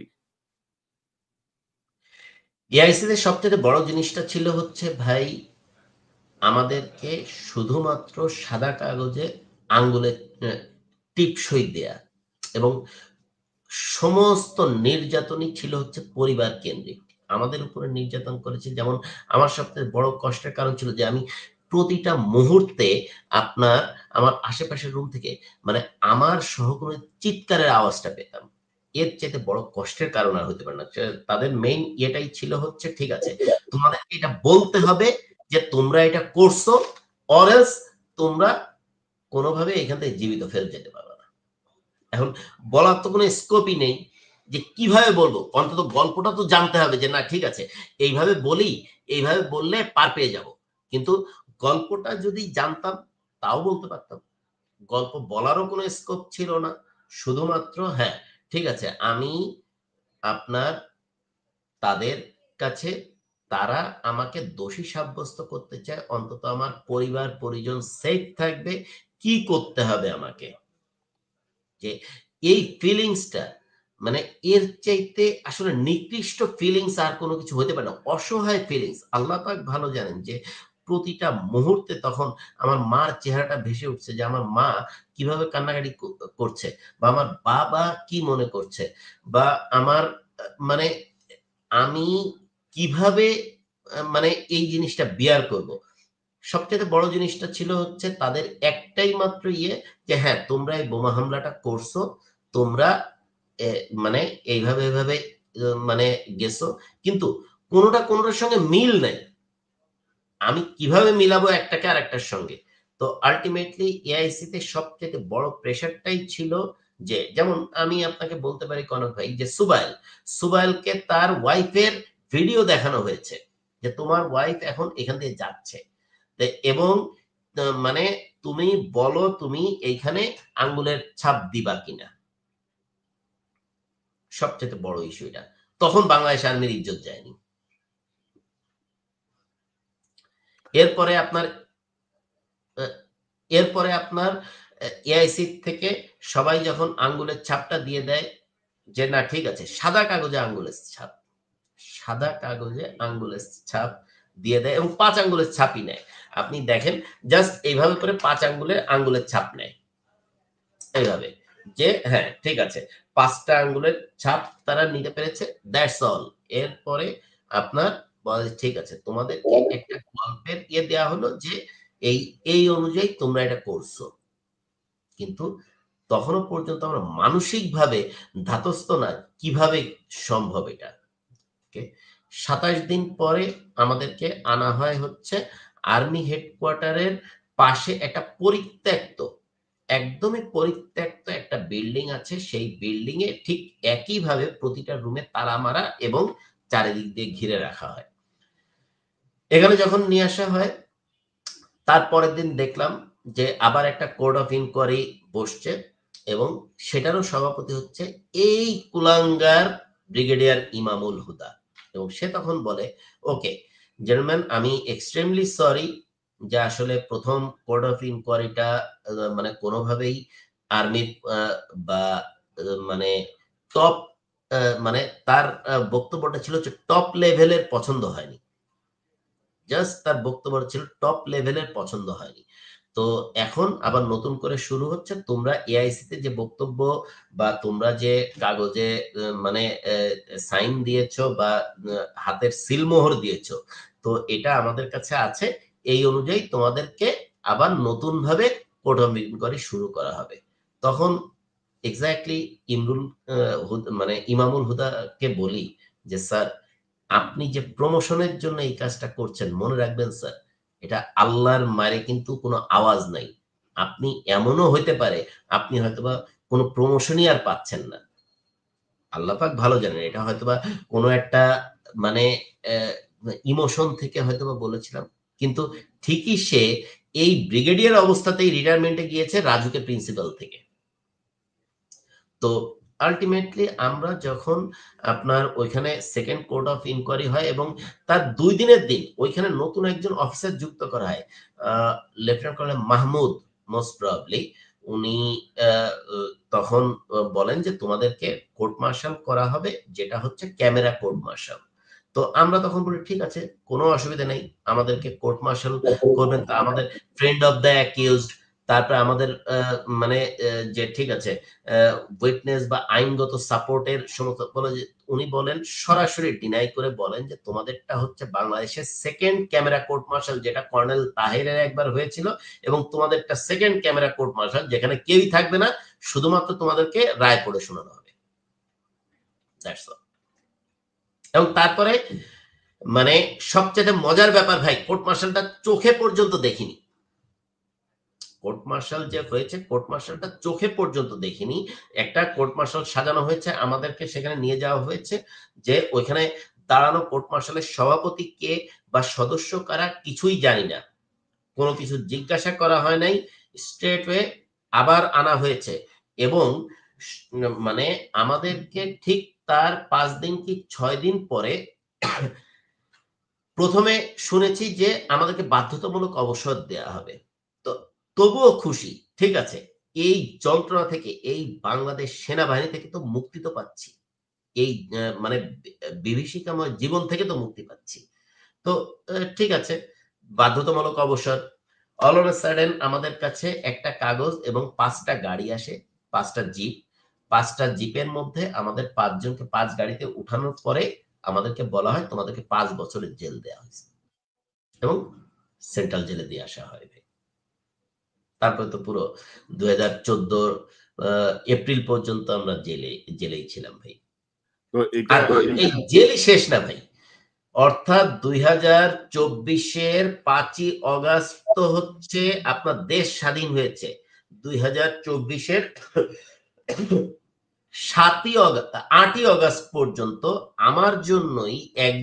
এআইসি তে সবচেয়ে বড় জিনিসটা ছিল হচ্ছে ভাই আমাদেরকে শুধুমাত্র সাদা কাগজে আঙ্গুলে অ্যা টিপসই দেয়া এবং সমস্ত নির্যাতনই ছিল হচ্ছে পরিবার কেন্দ্রিক। আমাদের উপরে নির্যাতন করেছে, যেমন আমার সবথেকে বড় কষ্টের কারণ ছিল যে আমি প্রতিটা মুহূর্তে আপনার আমার আশেপাশের রুম থেকে মানে আমার সহকর্মীর চিৎকারের আওয়াজটা পেতাম। এর চাইতে বড় কষ্টের কারণ আর হতে পারে না। তাদের মেইন ইয়েটাই ছিল হচ্ছে ঠিক আছে, তোমাদেরকে এটা বলতে হবে যে তোমরা এটা করছো, or else তোমরা কোনভাবে এখান থেকে জীবিত ফেরত যেতে পারবা না। এখন বলার তো কোনো স্কোপই নেই যে কিভাবে বলবো? অন্তত গল্পটা তো জানতে হবে যে না ঠিক আছে, এইভাবে বলি, এইভাবে বললে পার পেয়ে যাবো। কিন্তু গল্পটা যদি জানতাম তাও বলতে পারতাম। গল্প বলারও কোনো স্কোপ ছিল না। শুধুমাত্র হ্যাঁ, ঠিক আছে আমি আপনার তাদের কাছে তারা আমাকে দোষী সাব্যস্ত করতে চায়। অন্তত আমার পরিবার-পরিজন সেফ থাকবে। কি করতে হবে আমাকে? যে এই ফিলিংসটা মানে এর চাইতে আসলে নিকৃষ্ট ফিলিংস আর কোনো কিছু হইতে পারে না। অসহায় ফিলিংস। আল্লাহ পাক ভালো জানেন যে প্রতিটা মুহূর্তে তখন আমার মার চেহারাটা ভেসে উঠছে যে আমার মা কিভাবে কান্নাকাটি করছে বা আমার বাবা কি মনে করছে বা আমার মানে আমি কিভাবে মানে এই জিনিসটা বিয়ার করব। সবচাইতে বড় জিনিসটা ছিল হচ্ছে তাদের একটাই মাত্র ইয়ে যে হ্যাঁ, তোমরা এই বোমা হামলাটা করছো। তোমরা মানে এভাবে মানে গেছো। কিন্তু কোনটার সঙ্গে মিল নাই। আমি কিভাবে মিলাবো একটাকে আরেকটার সঙ্গে? তো আল্টিমেটলি এআইসি তে সবচাইতে বড় প্রেশারটাই ছিল যে যেমন আমি আপনাকে বলতে পারি কনক ভাই যে সুবাইলকে তার ওয়াইফের ভিডিও দেখানো হয়েছে। যে তোমার ওয়াইফ এখন এখান দিয়ে যাচ্ছে। এবং মানে তুমি বলো তুমি এইখানে আঙ্গুলের ছাপ দিবা কিনা? সবচাইতে বড় ইস্যু এটা। তখন বাংলাদেশ আর্মির ইজ্জত যায়নি। এরপরে আপনার আ এরপরে আপনার এআইসি থেকে সবাই যখন আঙ্গুলের ছাপটা দিয়ে দেয়, যে না ঠিক আছে, সাদা কাগজে আঙ্গুলের ছাপ, সাদা কাগজে আঙ্গুলের ছাপ দিয়ে দেয় এবং 5 আঙ্গুলের ছাপই নেয়। আপনি দেখেন জাস্ট এইভাবে করে 5 আঙ্গুলের ছাপ নেয়। এইভাবে যে হ্যাঁ ঠিক আছে, 5টা আঙ্গুলের ছাপ তারা নিতে পেরেছে, দ্যাটস অল। এরপরে আপনার বলে ঠিক আছে, তোমাদেরকে একটা গল্পের দেয়া হলো যে এই অনুযায়ী তোমরা এটা করছো। কিন্তু তখনও পর্যন্ত আমরা মানসিকভাবে ধাতস্থ না কিভাবে সম্ভব এটা। ওকে, 27 দিন পরে আমাদেরকে আনা হয় হচ্ছে আর্মি হেডকোয়ার্টারের পাশে একটা পরিত্যক্ত, একদমই পরিত্যক্ত একটা বিল্ডিং আছে। সেই বিল্ডিং এ ঠিক একইভাবে প্রতিটা রুমে তালা মারা এবং চারিদিক দিয়ে ঘিরে রাখা হয়। এখানে যখন নিয়ে আসা হয়, তারপরের দিন দেখলাম যে আবার একটা কোর্ট অফ ইনকোয়ারি বসছে এবং সেটারও সভাপতি হচ্ছে এই কুলাঙ্গার ব্রিগেডিয়ার ইমামুল হুদা। এবং সে তখন বলে, ওকে জেন্টলম্যান, আমি এক্সট্রিমলি সরি যে আসলে প্রথম কোর্ট অফ ইনকোয়ারিটা মানে কোনোভাবেই আর্মির বা মানে টপ মানে তার বক্তব্যটা ছিল যে টপ লেভেলের পছন্দ হয়নি। জাস্ট তার বক্তব্য ছিল টপ লেভেলের পছন্দ হয়নি। তো এখন আবার নতুন করে শুরু হচ্ছে, তোমরা এআইসি তে যে বক্তব্য বা তোমরা যে কাগজে মানে সাইন দিয়েছো বা হাতের সিলমোহর দিয়েছো, তো এটা আমাদের কাছে আছে। এই অনুযায়ী তোমাদেরকে আবার নতুন ভাবে কোর্ট অফ ইনকোয়ারি শুরু করা হবে। তখন এক্স্যাক্টলি মানে ইমামুল হুদাকে বলি যে স্যার, আপনি যে প্রমোশনের জন্য এই কাজটা করছেন, মনে রাখবেন স্যার, এটা আল্লাহর মারে কিন্তু কোনো আওয়াজ নাই। আপনি এমনও হইতে পারে আপনি হয়তোবা কোনো প্রমোশনই আর পাচ্ছেন না। আল্লাহ পাক ভালো জানেন। এটা হয়তোবা কোনো একটা মানে ইমোশন থেকে হয়তোবা বলেছিলাম। কিন্তু ঠিকই সে এই ব্রিগেডিয়ার অবস্থাতেই রিটায়ারমেন্টে গিয়েছে রাজুকে প্রিন্সিপাল থেকে। তো আল্টিমেটলি আমরা যখন আপনার ওইখানে সেকেন্ড কোর্ট অফ ইনকোয়ারি হয় এবং তার ২ দিনের দিন ওইখানে নতুন একজন অফিসার যুক্ত করা হয়। Lieutenant colonel Mahmud, most probably উনি আ উ তখন বলেন যে তোমাদেরকে কোর্ট মার্শাল করা হবে, যেটা হচ্ছে ক্যামেরা কোর্ট মার্শাল। তো আমরা তখন বলি ঠিক আছে, কোনো অসুবিধা নেই। আমাদেরকে কোর্ট মার্শাল করবেন। তা আমাদের ফ্রেন্ড অফ দ্য অ্যাকিউজড, তারপরে আমাদের মানে যে ঠিক আছে উইটনেস বা আইনগত সাপোর্টের সমস্ত বলে যে উনি বলেন, সরাসরি ডিনাই করে বলেন যে তোমাদেরটা হচ্ছে বাংলাদেশের সেকেন্ড ক্যামেরা কোর্ট মার্শাল, যেটা কর্নেল তাহেরের একবার হয়েছিল, এবং তোমাদেরটা সেকেন্ড ক্যামেরা কোর্ট মার্শাল যেখানে কেউই থাকবে না, শুধুমাত্র তোমাদেরকে রায় পড়ে শোনানো হবে। That's all. এবং তারপরে মানে সবচেয়ে মজার ব্যাপার ভাই, কোর্ট মার্শালটা চোখে পর্যন্ত দেখিনি। কোর্ট মার্শাল যে হয়েছে, কোর্ট মার্শালটা চোখে পর্যন্ত দেখিনি। একটা কোর্ট মার্শাল সাজানো হয়েছে, আমাদেরকে সেখানে নিয়ে যাওয়া হয়েছে যে ওইখানে দাঁড়ানো কোর্ট মার্শালের সভাপতি কে বা সদস্য কারা কিছুই জানি না। কোনো কিছু জিজ্ঞাসা করা হয় নাই। স্ট্রেট ওয়ে আবার আনা হয়েছে এবং মানে আমাদেরকে ঠিক তার ৫ দিন কি ৬ দিন পরে প্রথমে শুনেছি যে আমাদেরকে বাধ্যতামূলক অবসর দেয়া হবে। তো তবুও খুশি। ঠিক আছে। এই যন্ত্রণা থেকে, এই বাংলাদেশ সেনাবাহিনী থেকে তো মুক্তি তো পাচ্ছি। এই মানে বিভীষিকাময় জীবন থেকে তো মুক্তি পাচ্ছি। তো ঠিক আছে, বাধ্যতামূলক অবসর। অল অন আ সাডেন আমাদের কাছে একটা কাগজ এবং ৫ টা গাড়ি আসে, ৫ টা জিপ। ৫ টা জিপের মধ্যে আমাদের ৫ জনকে ৫ গাড়িতে উঠানোর পরে আমাদেরকে বলা হয় তোমাদেরকে ৫ বছরের জেল দেয়া হইছে। এবং সেন্ট্রাল জেলে দিয়ে আসা হয় ভাই। তারপরে তো পুরো ২০১৪ আ এপ্রিল পর্যন্ত আমরা জেলেই ছিলাম ভাই। তো এটা আর এই জেলই শেষ না ভাই। অর্থাৎ ২০২৪ এর ৫ই অগাস্ট তো হচ্ছে আপনার দেশ স্বাধীন হয়েছে। ২০২৪ এর ৮ই অগাস্ট পর্যন্ত আমার জন্যই এক